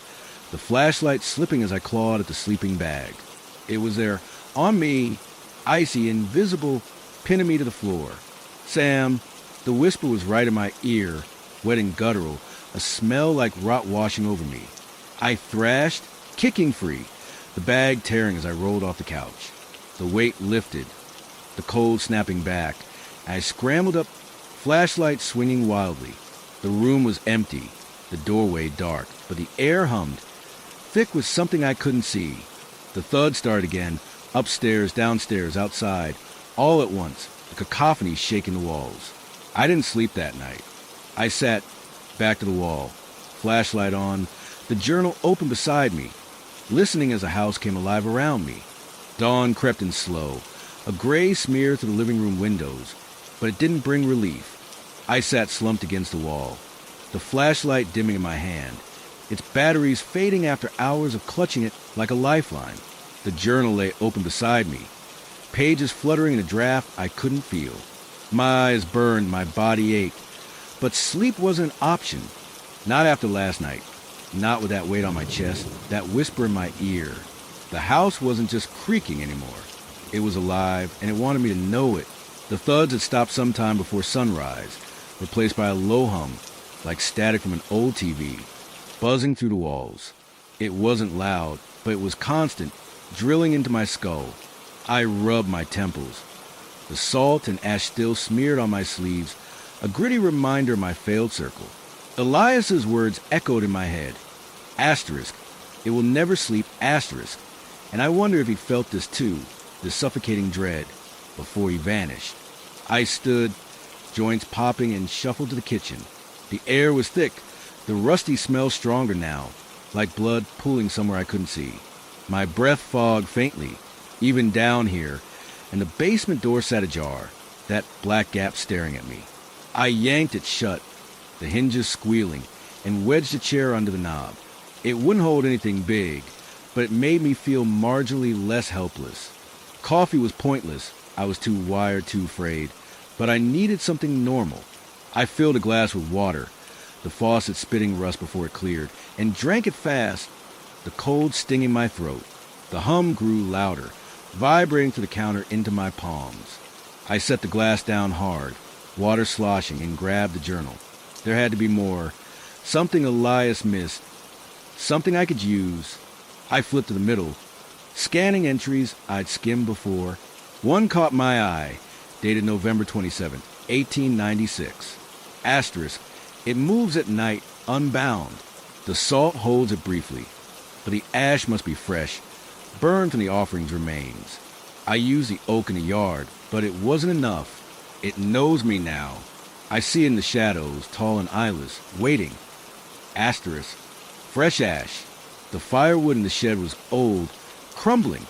the flashlight slipping as I clawed at the sleeping bag. It was there, on me, icy, invisible, pinning me to the floor. Sam, the whisper was right in my ear, wet and guttural, a smell like rot washing over me. I thrashed, kicking free, the bag tearing as I rolled off the couch. The weight lifted, the cold snapping back. I scrambled up, flashlight swinging wildly. The room was empty, the doorway dark, but the air hummed, thick with something I couldn't see. The thud started again, upstairs, downstairs, outside, all at once, the cacophony shaking the walls. I didn't sleep that night. I sat, back to the wall, flashlight on, the journal open beside me, listening as the house came alive around me. Dawn crept in slow, a gray smear through the living room windows, but it didn't bring relief. I sat slumped against the wall, the flashlight dimming in my hand, its batteries fading after hours of clutching it like a lifeline. The journal lay open beside me, pages fluttering in a draft I couldn't feel. My eyes burned, my body ached, but sleep wasn't an option. Not after last night. not with that weight on my chest, that whisper in my ear. The house wasn't just creaking anymore. It was alive, and it wanted me to know it. The thuds had stopped sometime before sunrise, replaced by a low hum, like static from an old TV, buzzing through the walls. It wasn't loud, but it was constant, drilling into my skull. I rubbed my temples. The salt and ash still smeared on my sleeves, a gritty reminder of my failed circle. Elias's words echoed in my head. Asterisk. It will never sleep, asterisk. And I wonder if he felt this too, this suffocating dread, before he vanished. I stood, joints popping, and shuffled to the kitchen. The air was thick, the rusty smell stronger now, like blood pooling somewhere I couldn't see. My breath fogged faintly, even down here, and the basement door sat ajar, that black gap staring at me. I yanked it shut, the hinges squealing, and wedged a chair under the knob. It wouldn't hold anything big, but it made me feel marginally less helpless. Coffee was pointless. I was too wired, too afraid. But I needed something normal. I filled a glass with water, the faucet spitting rust before it cleared, and drank it fast, the cold stinging my throat. The hum grew louder, vibrating through the counter into my palms. I set the glass down hard, water sloshing, and grabbed the journal. There had to be more. Something Elias missed. Something I could use. I flipped to the middle, scanning entries I'd skimmed before. One caught my eye, dated November 27, 1896. Asterisk. It moves at night, unbound. The salt holds it briefly, but the ash must be fresh. Burned from the offerings remains. I used the oak in the yard, but it wasn't enough. It knows me now. I see it in the shadows, tall and eyeless, waiting. Asterisk. Fresh ash. The firewood in the shed was old, crumbling.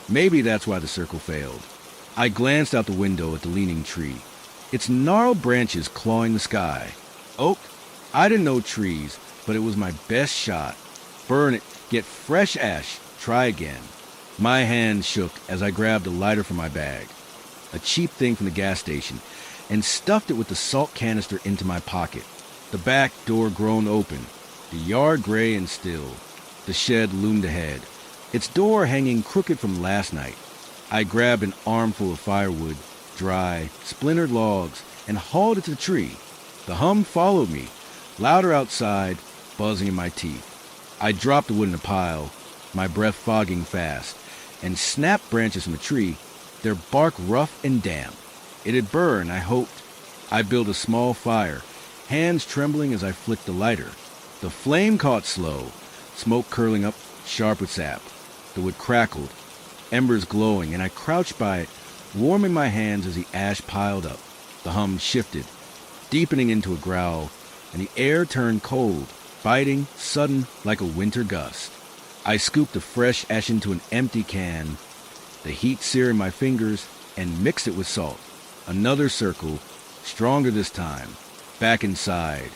Maybe that's why the circle failed. I glanced out the window at the leaning tree, its gnarled branches clawing the sky. Oak? I didn't know trees, but it was my best shot. Burn it, get fresh ash, try again. My hand shook as I grabbed a lighter from my bag, a cheap thing from the gas station, and stuffed it with the salt canister into my pocket. The back door groaned open, the yard gray and still. The shed loomed ahead, its door hanging crooked from last night. I grabbed an armful of firewood, dry, splintered logs, and hauled it to the tree. The hum followed me, louder outside, buzzing in my teeth. I dropped the wood in a pile, my breath fogging fast, and snapped branches from the tree, their bark rough and damp. It had burned, I hoped. I built a small fire, hands trembling as I flicked the lighter. The flame caught slow, smoke curling up, sharp with sap. The wood crackled, embers glowing, and I crouched by it, warming my hands as the ash piled up. The hum shifted, deepening into a growl, and the air turned cold, biting, sudden, like a winter gust. I scooped the fresh ash into an empty can, the heat searing my fingers, and mixed it with salt. Another circle, stronger this time. Back inside.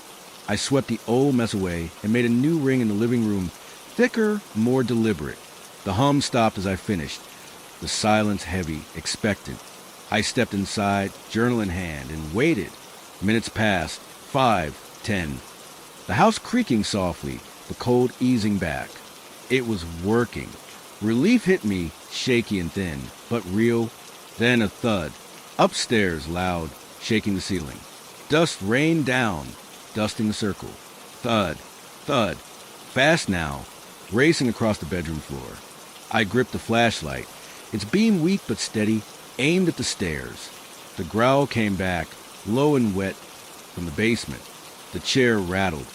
I swept the old mess away and made a new ring in the living room, thicker, more deliberate. The hum stopped as I finished, the silence heavy, expectant. I stepped inside, journal in hand, and waited. Minutes passed, 5, 10. The house creaking softly, the cold easing back. It was working. Relief hit me, shaky and thin, but real. Then a thud. Upstairs, loud, shaking the ceiling. Dust rained down, dusting the circle. Thud, thud. Fast now, racing across the bedroom floor. I gripped the flashlight, its beam weak but steady, aimed at the stairs. The growl came back, low and wet, from the basement. The chair rattled,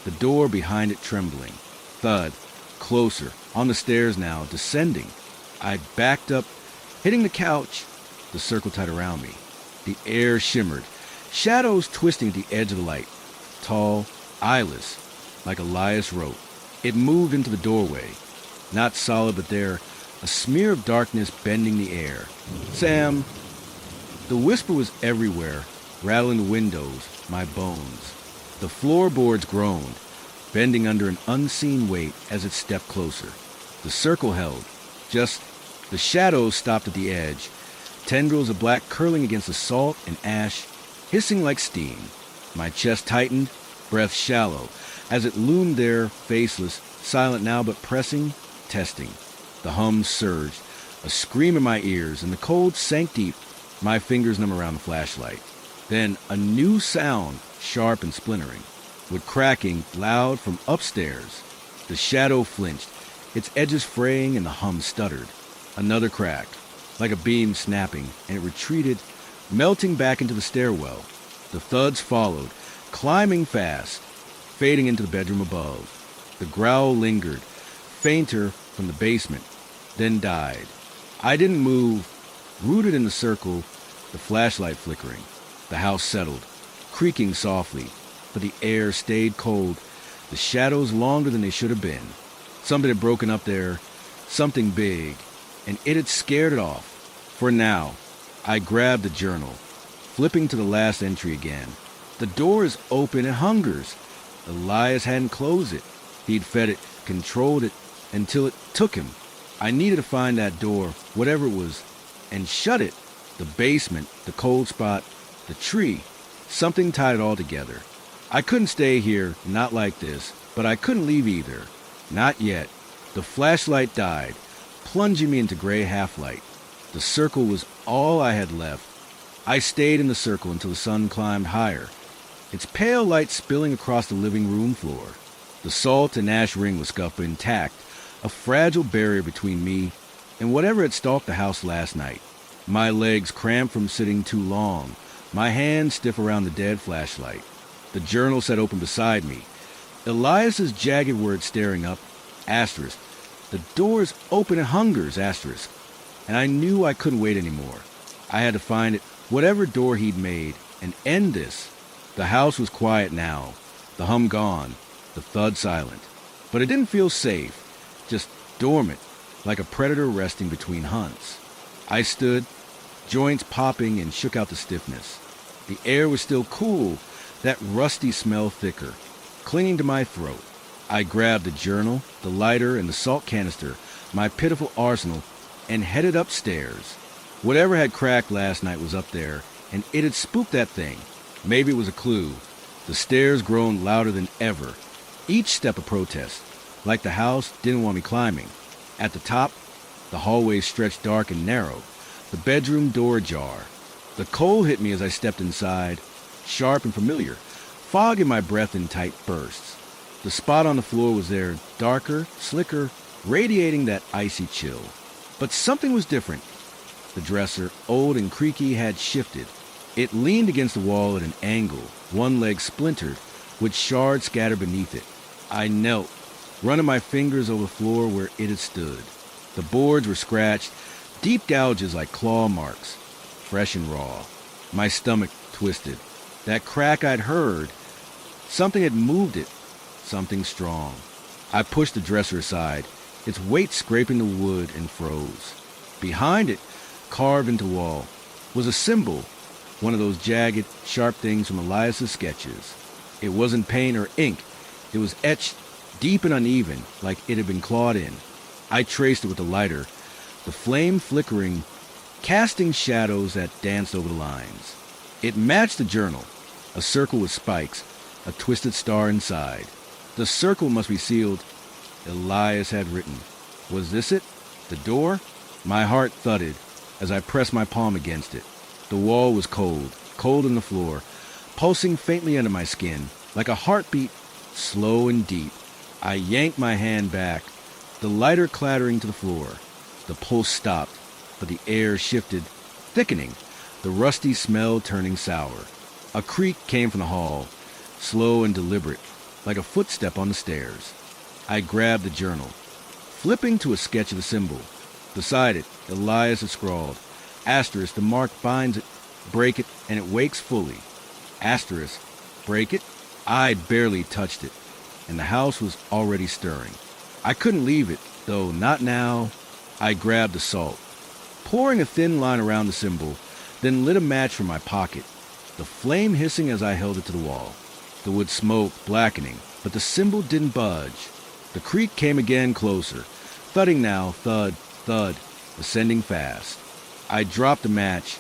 the door behind it trembling. Thud, closer, on the stairs now, descending. I backed up, hitting the couch, the circle tight around me. The air shimmered, shadows twisting at the edge of the light. Tall, eyeless, like Elias wrote. It moved into the doorway. Not solid, but there, a smear of darkness bending the air. Sam. The whisper was everywhere, rattling the windows, my bones. The floorboards groaned, bending under an unseen weight as it stepped closer. The circle held. Just the shadows stopped at the edge, tendrils of black curling against the salt and ash, hissing like steam. My chest tightened, breath shallow, As it loomed there, faceless, silent now but pressing, testing. The hum surged, a scream in my ears, and the cold sank deep, my fingers numb around the flashlight. Then a new sound, sharp and splintering, with cracking loud from upstairs. The shadow flinched, its edges fraying, and the hum stuttered. Another crack, like a beam snapping, and it retreated, melting back into the stairwell. The thuds followed, climbing fast, fading into the bedroom above. The growl lingered, fainter from the basement, then died. I didn't move, rooted in the circle, the flashlight flickering. The house settled, creaking softly, but the air stayed cold, the shadows longer than they should have been. Something had broken up there, something big, and it had scared it off. For now, I grabbed the journal, flipping to the last entry again. The door is open and hungers. Elias hadn't closed it. He'd fed it, controlled it, until it took him. I needed to find that door, whatever it was, and shut it. The basement, the cold spot, the tree. Something tied it all together. I couldn't stay here, not like this, but I couldn't leave either. Not yet. The flashlight died, plunging me into gray half-light. The circle was all I had left. I stayed in the circle until the sun climbed higher, its pale light spilling across the living room floor. The salt and ash ring was scuffed but intact, a fragile barrier between me and whatever had stalked the house last night. My legs cramped from sitting too long, my hands stiff around the dead flashlight. The journal sat open beside me. Elias's jagged words staring up, asterisk. The door's open and hungers, asterisk. And I knew I couldn't wait anymore. I had to find it, whatever door he'd made, and end this. The house was quiet now, the hum gone, the thud silent. But it didn't feel safe, just dormant, like a predator resting between hunts. I stood, joints popping, and shook out the stiffness. The air was still cool, that rusty smell thicker, clinging to my throat. I grabbed the journal, the lighter, and the salt canister, my pitiful arsenal, and headed upstairs. Whatever had cracked last night was up there, and it had spooked that thing. Maybe it was a clue. The stairs groaned louder than ever, each step a protest, like the house didn't want me climbing. At the top, the hallway stretched dark and narrow, the bedroom door ajar. The cold hit me as I stepped inside, sharp and familiar, fog in my breath in tight bursts. The spot on the floor was there, darker, slicker, radiating that icy chill. But something was different. The dresser, old and creaky, had shifted. It leaned against the wall at an angle, one leg splintered, with shards scattered beneath it. I knelt, running my fingers over the floor where it had stood. The boards were scratched, deep gouges like claw marks, fresh and raw. My stomach twisted. That crack I'd heard, something had moved it, something strong. I pushed the dresser aside, its weight scraping the wood, and froze. Behind it, carved into the wall, was a symbol, one of those jagged, sharp things from Elias's sketches. It wasn't paint or ink. It was etched deep and uneven, like it had been clawed in. I traced it with the lighter, the flame flickering, casting shadows that danced over the lines. It matched the journal, a circle with spikes, a twisted star inside. The circle must be sealed. Elias had written. Was this it? The door? My heart thudded as I pressed my palm against it. The wall was cold, cold on the floor, pulsing faintly under my skin, like a heartbeat, slow and deep. I yanked my hand back, the lighter clattering to the floor. The pulse stopped, but the air shifted, thickening, the rusty smell turning sour. A creak came from the hall, slow and deliberate, like a footstep on the stairs. I grabbed the journal, flipping to a sketch of the symbol. Beside it, Elias had scrawled, asterisk, the mark binds it, break it, and it wakes fully. Asterisk, break it? I'd barely touched it, and the house was already stirring. I couldn't leave it, though, not now. I grabbed the salt, pouring a thin line around the symbol, then lit a match from my pocket, the flame hissing as I held it to the wall. The wood smoked, blackening, but the symbol didn't budge. The creak came again, closer, thudding now, thud, thud, ascending fast. I dropped the match,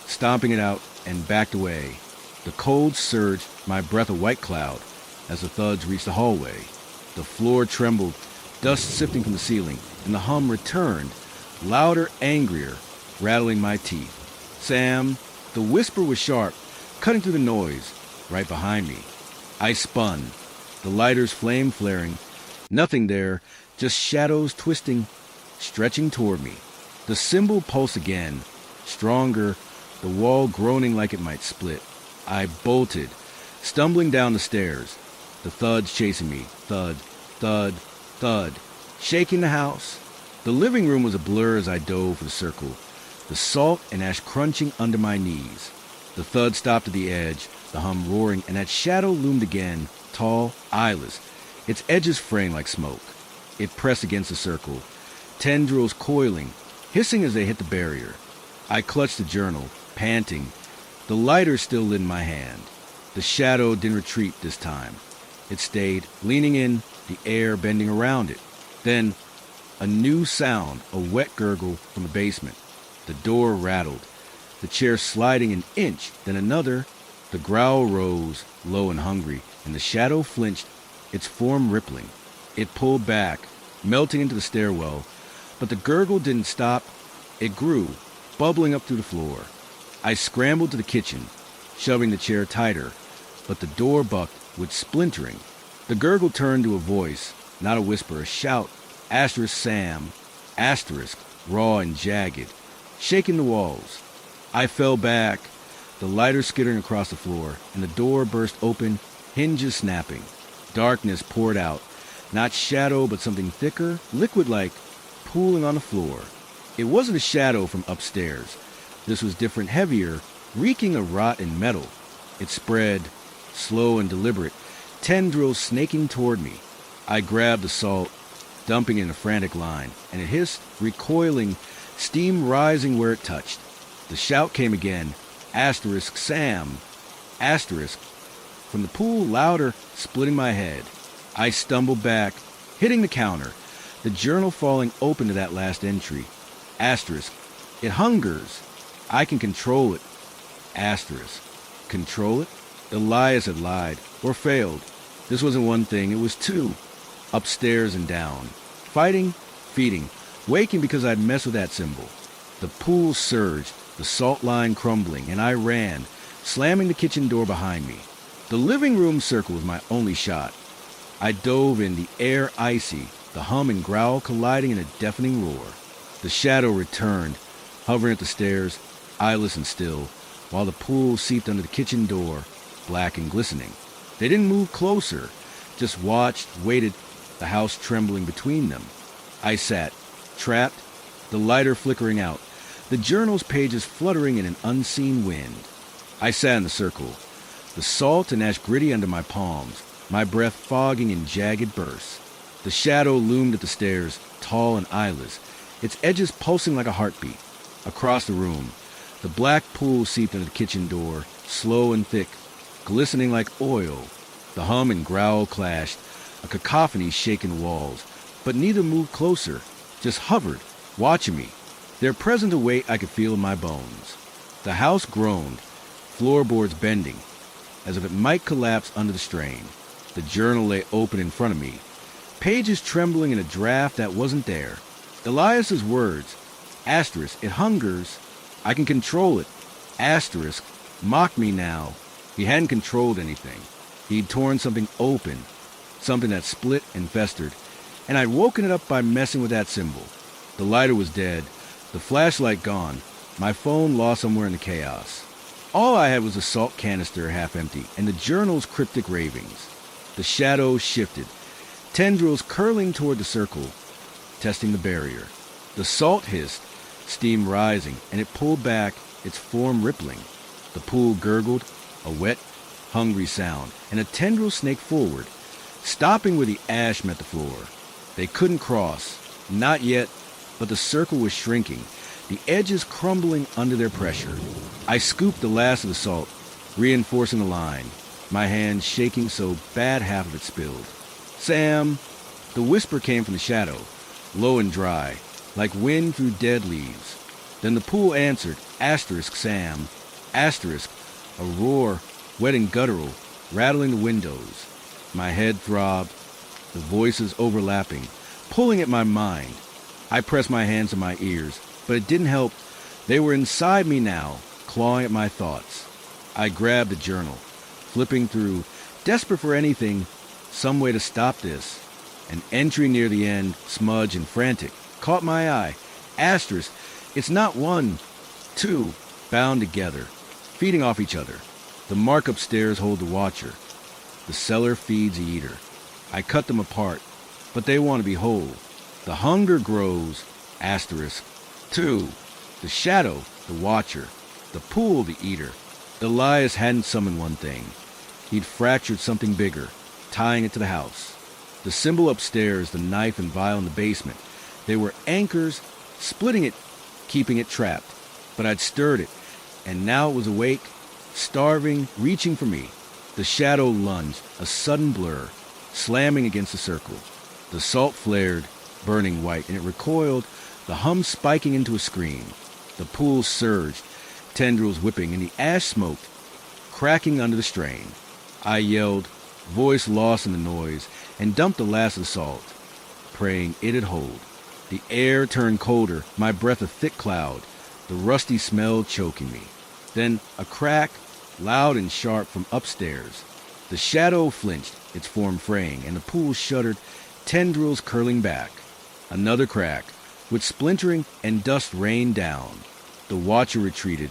stomping it out, and backed away. The cold surged, my breath a white cloud, as the thuds reached the hallway. The floor trembled, dust sifting from the ceiling, and the hum returned, louder, angrier, rattling my teeth. "Sam!" The whisper was sharp, cutting through the noise, right behind me. I spun, the lighter's flame flaring. Nothing there, just shadows twisting, stretching toward me. The symbol pulsed again, stronger, the wall groaning like it might split. I bolted, stumbling down the stairs, the thuds chasing me, thud, thud, thud, shaking the house. The living room was a blur as I dove for the circle, the salt and ash crunching under my knees. The thud stopped at the edge, the hum roaring, and that shadow loomed again, tall, eyeless, its edges fraying like smoke. It pressed against the circle, tendrils coiling, hissing as they hit the barrier. I clutched the journal, panting, the lighter still lit in my hand. The shadow didn't retreat this time. It stayed, leaning in, the air bending around it. Then, a new sound, a wet gurgle from the basement. The door rattled, the chair sliding an inch, then another. The growl rose, low and hungry, and the shadow flinched, its form rippling. It pulled back, melting into the stairwell, but the gurgle didn't stop. It grew, bubbling up through the floor. I scrambled to the kitchen, shoving the chair tighter, but the door bucked with splintering. The gurgle turned to a voice, not a whisper, a shout, asterisk Sam, asterisk, raw and jagged, shaking the walls. I fell back, the lighter skittering across the floor, and the door burst open, hinges snapping. Darkness poured out, not shadow but something thicker, liquid-like, pooling on the floor. It wasn't a shadow from upstairs. This was different, heavier, reeking of rot and metal. It spread, slow and deliberate, tendrils snaking toward me. I grabbed the salt, dumping it in a frantic line, and it hissed, recoiling, steam rising where it touched. The shout came again, asterisk Sam, asterisk, from the pool, louder, splitting my head. I stumbled back, hitting the counter, the journal falling open to that last entry. Asterisk, it hungers. I can control it. Asterisk, control it? Elias had lied, or failed. This wasn't one thing, it was two. Upstairs and down. Fighting, feeding, waking because I'd messed with that symbol. The pool surged, the salt line crumbling, and I ran, slamming the kitchen door behind me. The living room circle was my only shot. I dove in, the air icy, the hum and growl colliding in a deafening roar. The shadow returned, hovering at the stairs, eyeless and still, while the pool seeped under the kitchen door, black and glistening. They didn't move closer, just watched, waited, the house trembling between them. I sat, trapped, the lighter flickering out, the journal's pages fluttering in an unseen wind. I sat in the circle, the salt and ash gritty under my palms, my breath fogging in jagged bursts. The shadow loomed at the stairs, tall and eyeless, its edges pulsing like a heartbeat. Across the room, the black pool seeped into the kitchen door, slow and thick, glistening like oil. The hum and growl clashed, a cacophony shaking the walls, but neither moved closer, just hovered, watching me, their present a weight I could feel in my bones. The house groaned, floorboards bending, as if it might collapse under the strain. The journal lay open in front of me, pages trembling in a draft that wasn't there. Elias's words, asterisk, it hungers, I can control it, asterisk, mocked me now. He hadn't controlled anything. He'd torn something open, something that split and festered, and I'd woken it up by messing with that symbol. The lighter was dead, the flashlight gone, my phone lost somewhere in the chaos. All I had was a salt canister half empty and the journal's cryptic ravings. The shadows shifted, tendrils curling toward the circle, testing the barrier. The salt hissed, steam rising, and it pulled back, its form rippling. The pool gurgled, a wet, hungry sound, and a tendril snaked forward, stopping where the ash met the floor. They couldn't cross, not yet, but the circle was shrinking, the edges crumbling under their pressure. I scooped the last of the salt, reinforcing the line, my hand shaking so bad half of it spilled. Sam! The whisper came from the shadow, low and dry, like wind through dead leaves. Then the pool answered, asterisk Sam, asterisk, a roar, wet and guttural, rattling the windows. My head throbbed, the voices overlapping, pulling at my mind. I pressed my hands to my ears, but it didn't help. They were inside me now, clawing at my thoughts. I grabbed the journal, flipping through, desperate for anything, some way to stop this. An entry near the end, smudged and frantic, caught my eye. Asterisk, it's not one, two, bound together, feeding off each other. The mark upstairs hold the watcher. The cellar feeds the eater. I cut them apart, but they want to be whole. The hunger grows, asterisk. Two, the shadow, the watcher. The pool, the eater. Elias hadn't summoned one thing. He'd fractured something bigger, tying it to the house. The symbol upstairs, the knife and vial in the basement. They were anchors, splitting it, keeping it trapped. But I'd stirred it, and now it was awake, starving, reaching for me. The shadow lunged, a sudden blur, slamming against the circle. The salt flared, burning white, and it recoiled, the hum spiking into a scream. The pool surged, tendrils whipping, and the ash smoked, cracking under the strain. I yelled, voice lost in the noise, and dumped the last of the salt, praying it'd hold. The air turned colder, my breath a thick cloud, the rusty smell choking me. Then a crack, loud and sharp from upstairs. The shadow flinched, its form fraying, and the pool shuddered, tendrils curling back. Another crack, with splintering and dust rained down. The watcher retreated,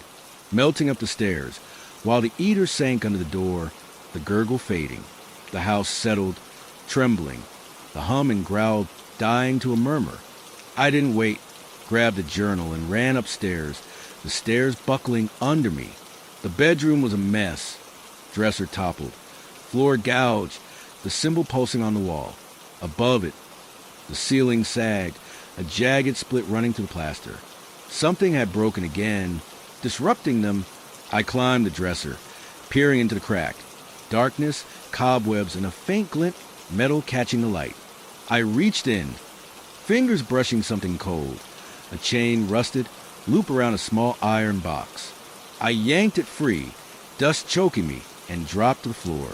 melting up the stairs, while the eater sank under the door, the gurgle fading. The house settled, trembling, the hum and growl dying to a murmur. I didn't wait, grabbed the journal and ran upstairs, the stairs buckling under me. The bedroom was a mess. Dresser toppled, floor gouged, the symbol pulsing on the wall. Above it, the ceiling sagged, a jagged split running through the plaster. Something had broken again, disrupting them. I climbed the dresser, peering into the crack. Darkness, cobwebs, and a faint glint, metal catching the light. I reached in, fingers brushing something cold. A chain rusted, loop around a small iron box. I yanked it free, dust choking me, and dropped to the floor.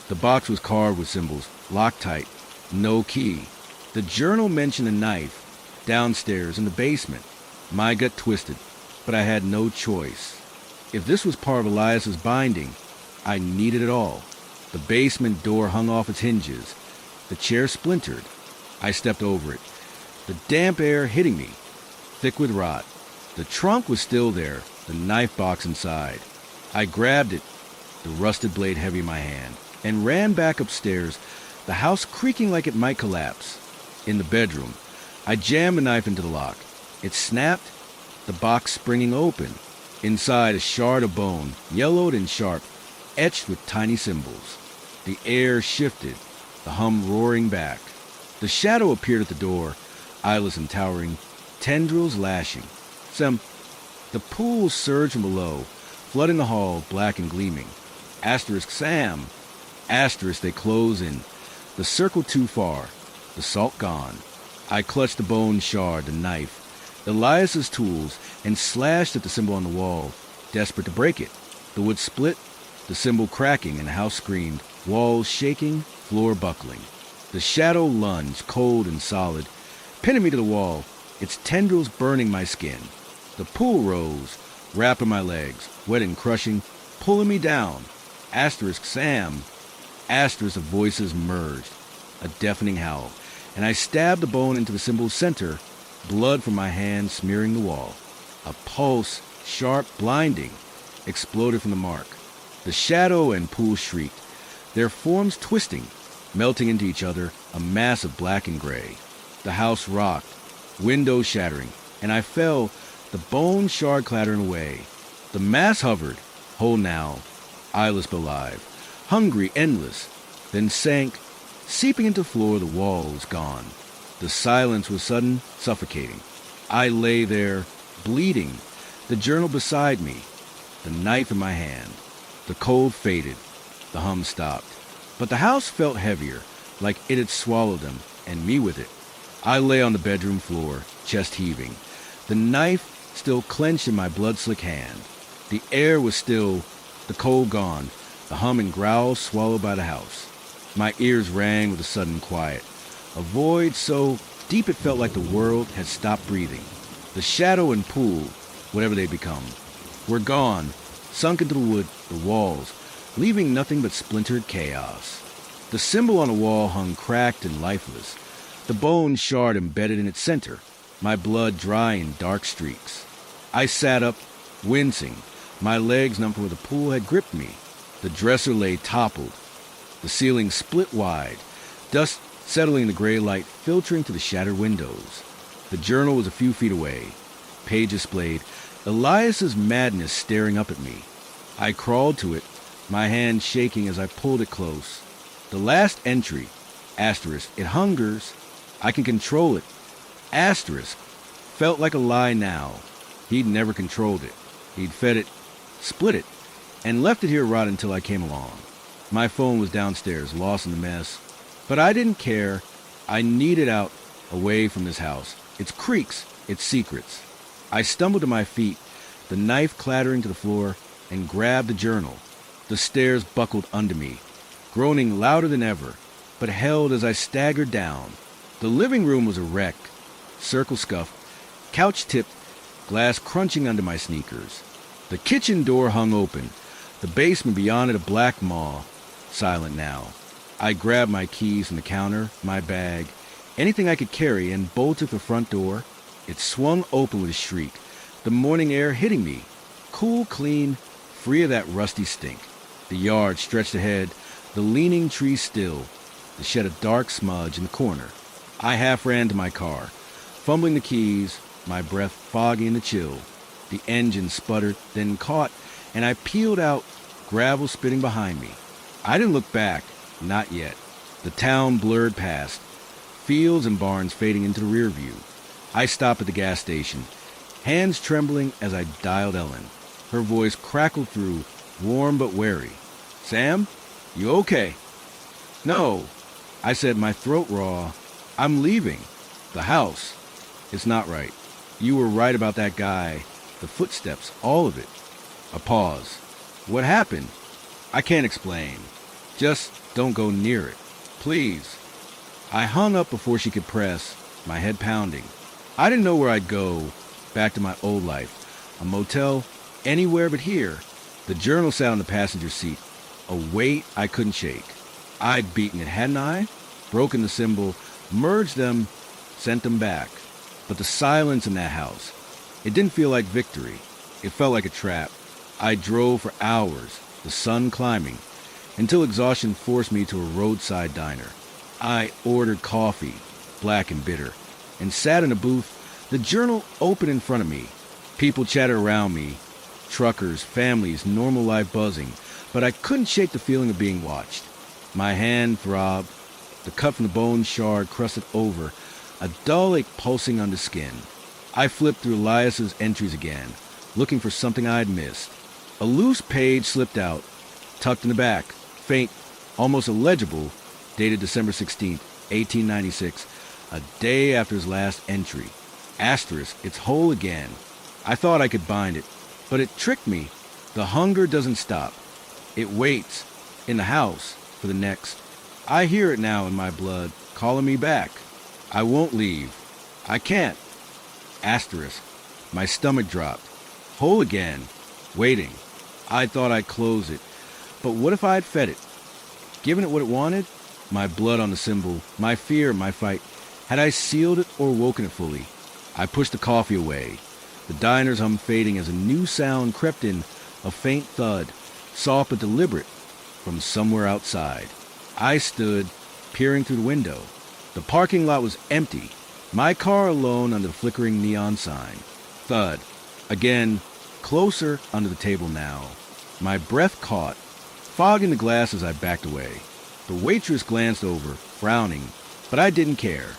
The box was carved with symbols, locked tight, no key. The journal mentioned a knife, downstairs in the basement. My gut twisted, but I had no choice. If this was part of Elias's binding, I needed it all. The basement door hung off its hinges. The chair splintered. I stepped over it, the damp air hitting me, thick with rot. The trunk was still there, the knife box inside. I grabbed it, the rusted blade heavy in my hand, and ran back upstairs, the house creaking like it might collapse. In the bedroom, I jammed the knife into the lock. It snapped, the box springing open. Inside, a shard of bone, yellowed and sharp, etched with tiny symbols. The air shifted, the hum roaring back. The shadow appeared at the door, eyeless and towering, tendrils lashing. The pool surged from below, flooding the hall, black and gleaming. Asterisk Sam. Asterisk they close in. The circle too far, the salt gone. I clutched the bone shard, the knife, Elias's tools, and slashed at the symbol on the wall, desperate to break it. The wood split, the symbol cracking, and the house screamed, walls shaking, floor buckling. The shadow lunged, cold and solid, pinning me to the wall, its tendrils burning my skin. The pool rose, wrapping my legs, wet and crushing, pulling me down. Asterisk Sam. Asterisk of voices merged, a deafening howl, and I stabbed the bone into the symbol's center, blood from my hand smearing the wall. A pulse, sharp, blinding, exploded from the mark. The shadow and pool shrieked, their forms twisting, melting into each other, a mass of black and gray. The house rocked, windows shattering, and I fell, the bone shard clattering away. The mass hovered, whole now, eyeless but alive, hungry, endless, then sank, seeping into the floor. The wall was gone. The silence was sudden, suffocating. I lay there, bleeding, the journal beside me, the knife in my hand. The cold faded, the hum stopped. But the house felt heavier, like it had swallowed them, and me with it. I lay on the bedroom floor, chest heaving, the knife still clenched in my blood-slick hand. The air was still, the cold gone, the hum and growl swallowed by the house. My ears rang with a sudden quiet, a void so deep it felt like the world had stopped breathing. The shadow and pool, whatever they become, were gone, sunk into the walls, leaving nothing but splintered chaos. The symbol on the wall hung cracked and lifeless, the bone shard embedded in its center, my blood dry in dark streaks. I sat up, wincing, my legs numb from where the pool had gripped me. The dresser lay toppled, the ceiling split wide, dust settling the gray light filtering through the shattered windows. The journal was a few feet away, page displayed, Elias's madness staring up at me. I crawled to it, my hand shaking as I pulled it close. The last entry, asterisk, it hungers, I can control it, asterisk, felt like a lie now. He'd never controlled it. He'd fed it, split it, and left it here rot until I came along. My phone was downstairs, lost in the mess. But I didn't care. I needed out, away from this house, its creaks, its secrets. I stumbled to my feet, the knife clattering to the floor, and grabbed the journal. The stairs buckled under me, groaning louder than ever, but held as I staggered down. The living room was a wreck, circle scuffed, couch tipped, glass crunching under my sneakers. The kitchen door hung open, the basement beyond it a black maw, silent now. I grabbed my keys from the counter, my bag, anything I could carry, and bolted the front door. It swung open with a shriek, the morning air hitting me, cool, clean, free of that rusty stink. The yard stretched ahead, the leaning trees still, the shed a dark smudge in the corner. I half ran to my car, fumbling the keys, my breath foggy in the chill. The engine sputtered, then caught, and I peeled out, gravel spitting behind me. I didn't look back, not yet. The town blurred past, fields and barns fading into the rear view. I stopped at the gas station, hands trembling as I dialed Ellen. Her voice crackled through, warm but wary. "Sam, you okay?" "No," I said, my throat raw. "I'm leaving. The house. It's not right. You were right about that guy. The footsteps, all of it." A pause. "What happened?" "I can't explain. Just don't go near it. Please." I hung up before she could press, my head pounding. I didn't know where I'd go, back to my old life. A motel, anywhere but here. The journal sat on the passenger seat, a weight I couldn't shake. I'd beaten it, hadn't I? Broken the symbol, merged them, sent them back. But the silence in that house, it didn't feel like victory. It felt like a trap. I drove for hours, the sun climbing, until exhaustion forced me to a roadside diner. I ordered coffee, black and bitter, and sat in a booth, the journal open in front of me. People chattered around me, truckers, families, normal life buzzing, but I couldn't shake the feeling of being watched. My hand throbbed, the cut from the bone shard crusted over, a dull ache pulsing under skin. I flipped through Elias's entries again, looking for something I'd missed. A loose page slipped out, tucked in the back, faint, almost illegible, dated December 16th, 1896, a day after his last entry. Asterisk, it's whole again. I thought I could bind it, but it tricked me. The hunger doesn't stop. It waits, in the house, for the next. I hear it now in my blood, calling me back. I won't leave. I can't. Asterisk, my stomach dropped. Whole again, waiting. I thought I'd close it, but what if I'd fed it? Given it what it wanted? My blood on the symbol, my fear, my fight. Had I sealed it or woken it fully? I pushed the coffee away. The diner's hum fading as a new sound crept in, a faint thud, soft but deliberate, from somewhere outside. I stood, peering through the window. The parking lot was empty, my car alone under the flickering neon sign. Thud. Again, closer under the table now. My breath caught, fog in the glass as I backed away. The waitress glanced over, frowning, but I didn't care.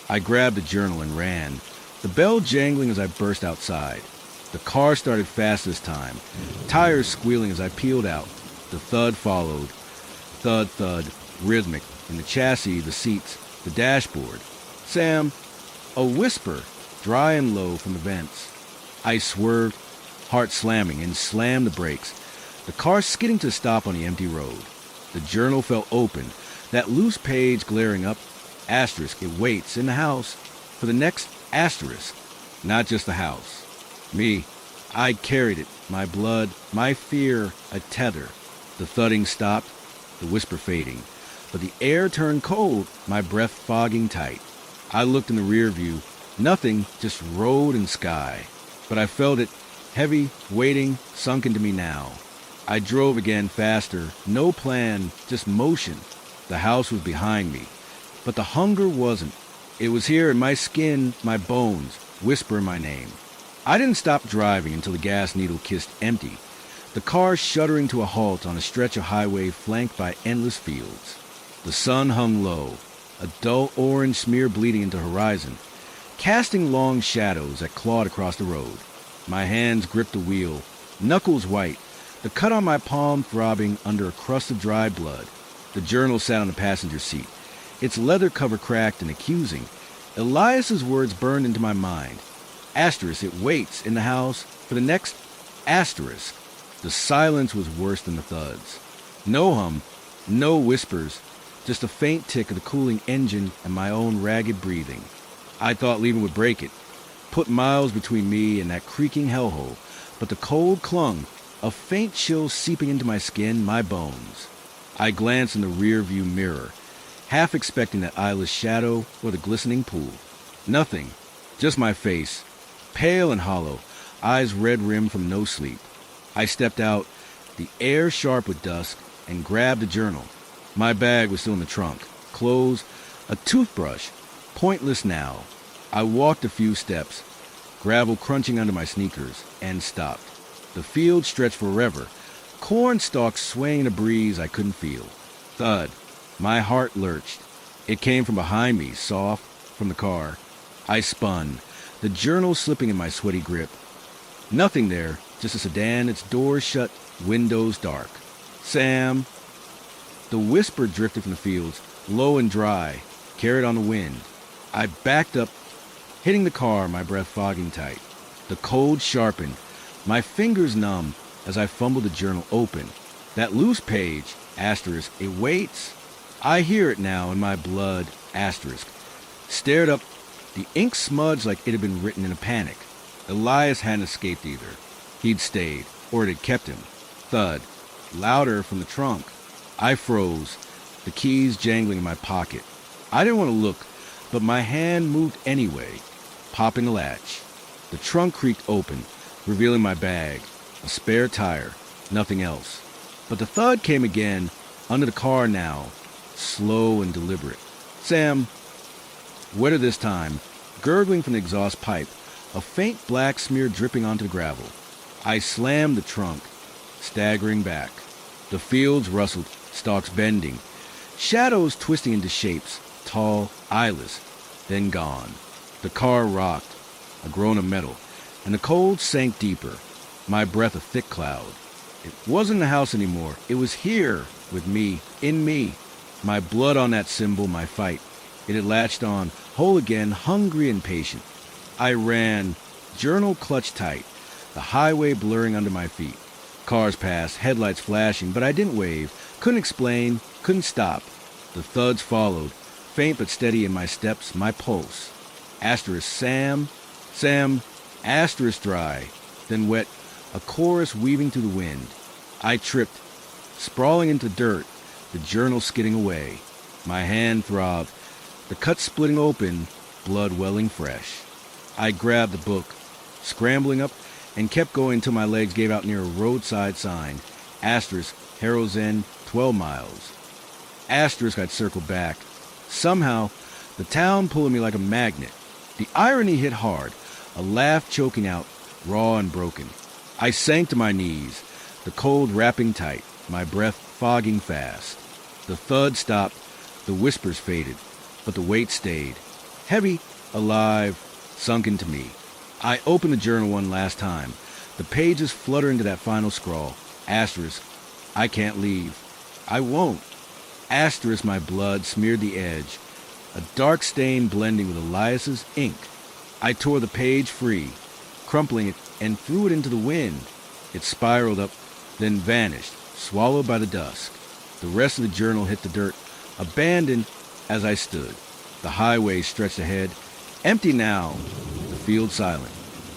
I grabbed the journal and ran, the bell jangling as I burst outside. The car started fast this time, tires squealing as I peeled out. The thud followed. Thud, thud, rhythmic, in the chassis, the seats, the dashboard. "Sam," a whisper, dry and low from the vents. I swerved, heart slamming, and slammed the brakes, the car skidding to a stop on the empty road. The journal fell open, that loose page glaring up. Asterisk, it waits in the house for the next asterisk. Not just the house. Me. I carried it, my blood, my fear, a tether. The thudding stopped, the whisper fading. But the air turned cold, my breath fogging tight. I looked in the rear view. Nothing, just road and sky. But I felt it, heavy, waiting, sunk into me now. I drove again faster, no plan, just motion. The house was behind me. But the hunger wasn't. It was here in my skin, my bones, whispering my name. I didn't stop driving until the gas needle kissed empty. The car shuddering to a halt on a stretch of highway flanked by endless fields. The sun hung low, a dull orange smear bleeding into horizon, casting long shadows that clawed across the road. My hands gripped the wheel, knuckles white, the cut on my palm throbbing under a crust of dry blood. The journal sat on the passenger seat, its leather cover cracked and accusing. Elias's words burned into my mind. Asterisk, it waits in the house for the next asterisk. The silence was worse than the thuds. No hum, no whispers, just a faint tick of the cooling engine and my own ragged breathing. I thought leaving would break it, put miles between me and that creaking hellhole, but the cold clung, a faint chill seeping into my skin, my bones. I glanced in the rear-view mirror, half expecting that eyeless shadow or the glistening pool. Nothing, just my face, pale and hollow, eyes red-rimmed from no sleep. I stepped out, the air sharp with dusk, and grabbed the journal. My bag was still in the trunk, clothes, a toothbrush, pointless now. I walked a few steps, gravel crunching under my sneakers, and stopped. The field stretched forever, corn stalks swaying in a breeze I couldn't feel. Thud. My heart lurched. It came from behind me, soft, from the car. I spun, the journal slipping in my sweaty grip. Nothing there, just a sedan, its doors shut, windows dark. Sam. The whisper drifted from the fields, low and dry, carried on the wind. I backed up, hitting the car, my breath fogging tight. The cold sharpened, my fingers numb as I fumbled the journal open. That loose page, asterisk, it waits. I hear it now in my blood, asterisk. Stared up, the ink smudged like it had been written in a panic. Elias hadn't escaped either. He'd stayed, or it had kept him. Thud, louder from the trunk. I froze, the keys jangling in my pocket. I didn't want to look, but my hand moved anyway, popping the latch. The trunk creaked open, revealing my bag, a spare tire, nothing else. But the thud came again, under the car now, slow and deliberate. Sam, wetter this time, gurgling from the exhaust pipe, a faint black smear dripping onto the gravel. I slammed the trunk, staggering back. The fields rustled, stalks bending, shadows twisting into shapes, tall, eyeless, then gone. The car rocked, a groan of metal, and the cold sank deeper, my breath a thick cloud. It wasn't the house anymore. It was here, with me, in me. My blood on that symbol, my fight. It had latched on, whole again, hungry and patient. I ran, journal clutched tight, the highway blurring under my feet. Cars passed, headlights flashing, but I didn't wave, couldn't explain, couldn't stop. The thuds followed, faint but steady in my steps, my pulse. Asterisk Sam, Sam, asterisk dry, then wet, a chorus weaving through the wind. I tripped, sprawling into dirt, the journal skidding away. My hand throbbed, the cut splitting open, blood welling fresh. I grabbed the book, scrambling up, and kept going until my legs gave out near a roadside sign. Asterisk, Harrow's End, 12 miles. Asterisk, I'd circled back. Somehow, the town pulling me like a magnet. The irony hit hard, a laugh choking out, raw and broken. I sank to my knees, the cold wrapping tight, my breath fogging fast. The thud stopped, the whispers faded, but the weight stayed. Heavy, alive, sunk into me. I opened the journal one last time, the pages fluttering to that final scrawl. Asterisk, I can't leave. I won't. Asterisk, my blood smeared the edge, a dark stain blending with Elias's ink. I tore the page free, crumpling it, and threw it into the wind. It spiraled up, then vanished, swallowed by the dusk. The rest of the journal hit the dirt, abandoned as I stood. The highway stretched ahead, empty now, the field silent.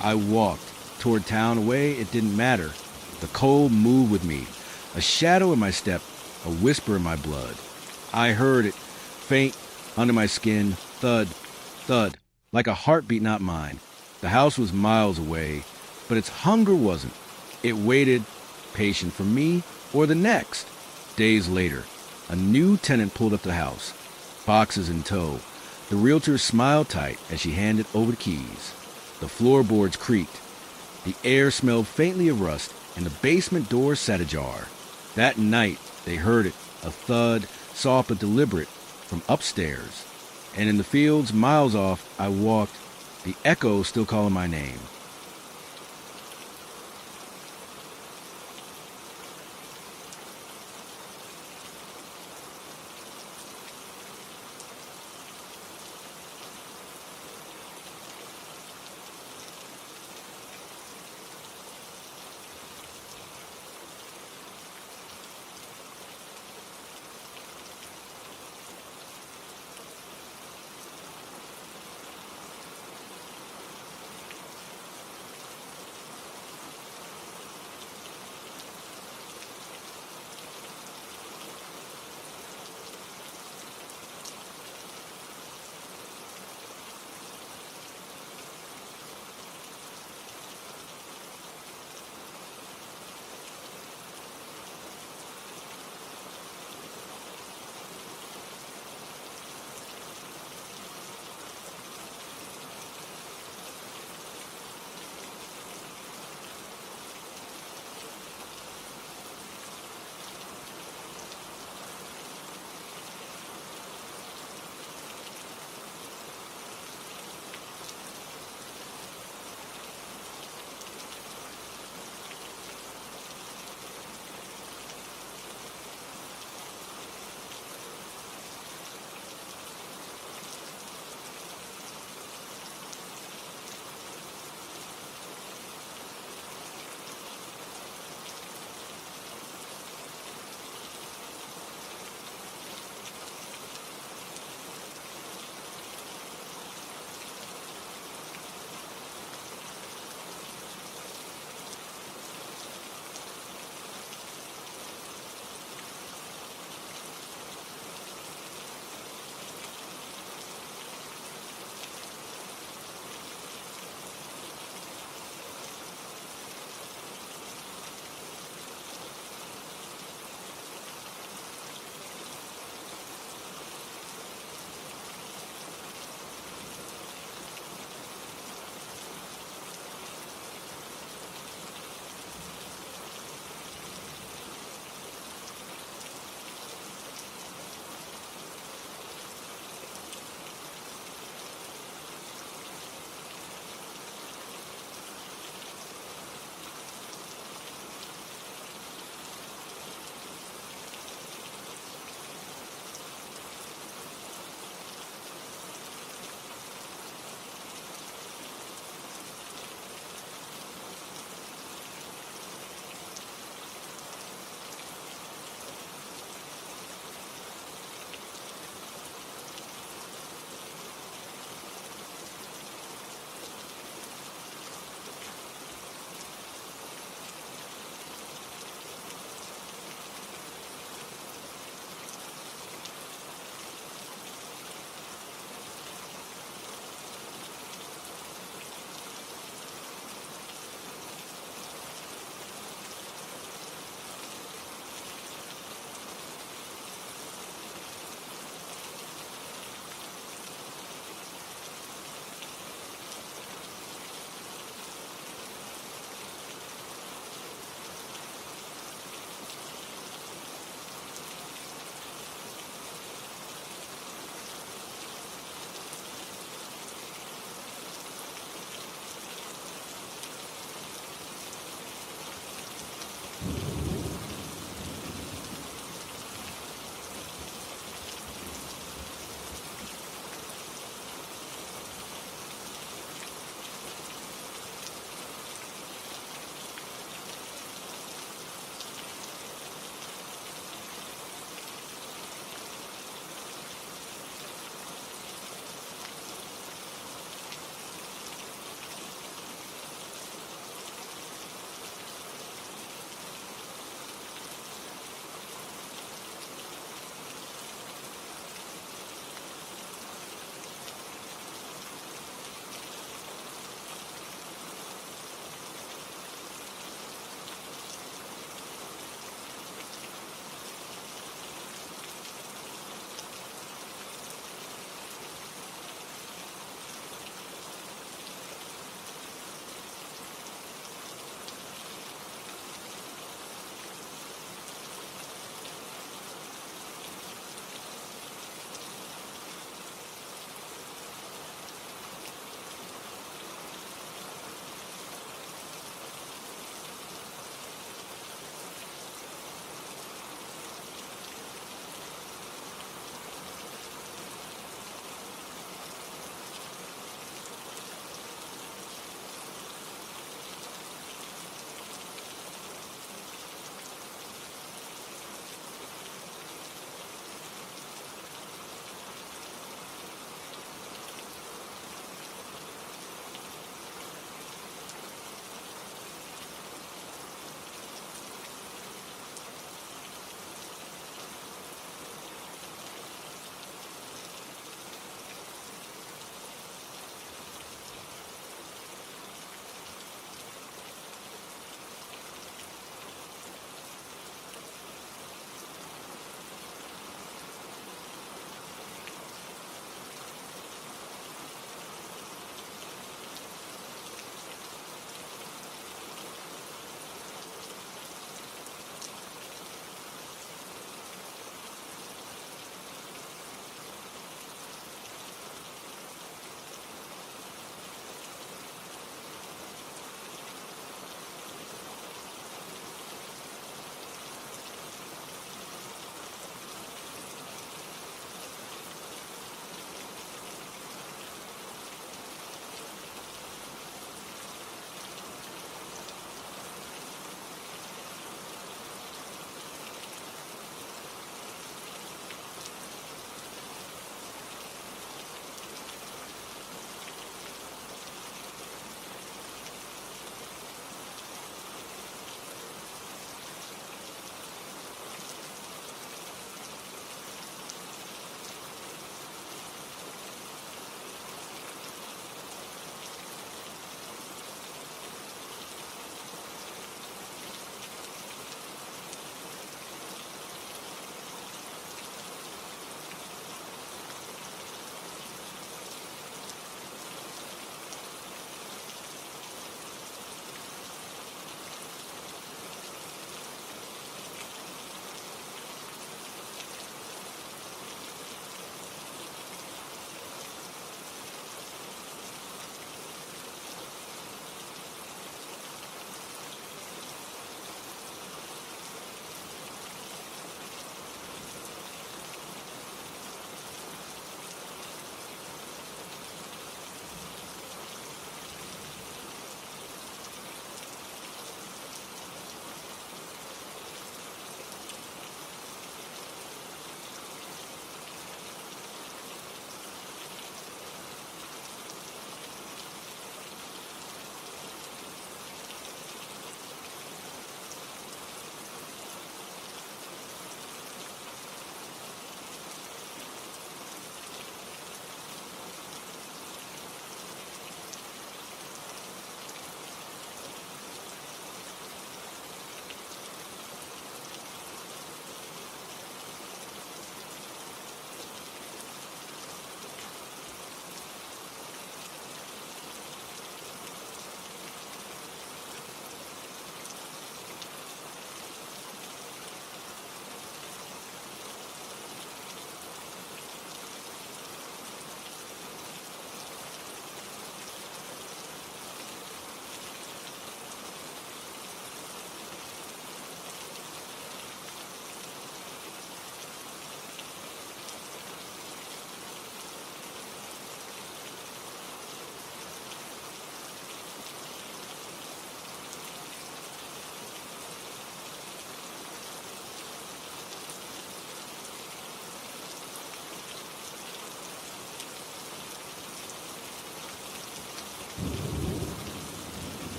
I walked toward town, away it didn't matter. The cold moved with me, a shadow in my step, a whisper in my blood. I heard it, faint under my skin, thud, thud, like a heartbeat not mine. The house was miles away, but its hunger wasn't. It waited, patient for me or the next. Days later, a new tenant pulled up to the house, boxes in tow. The realtor smiled tight as she handed over the keys. The floorboards creaked. The air smelled faintly of rust, and the basement door sat ajar. That night, they heard it, a thud, soft but deliberate, from upstairs. And in the fields, miles off, I walked, the echo still calling my name.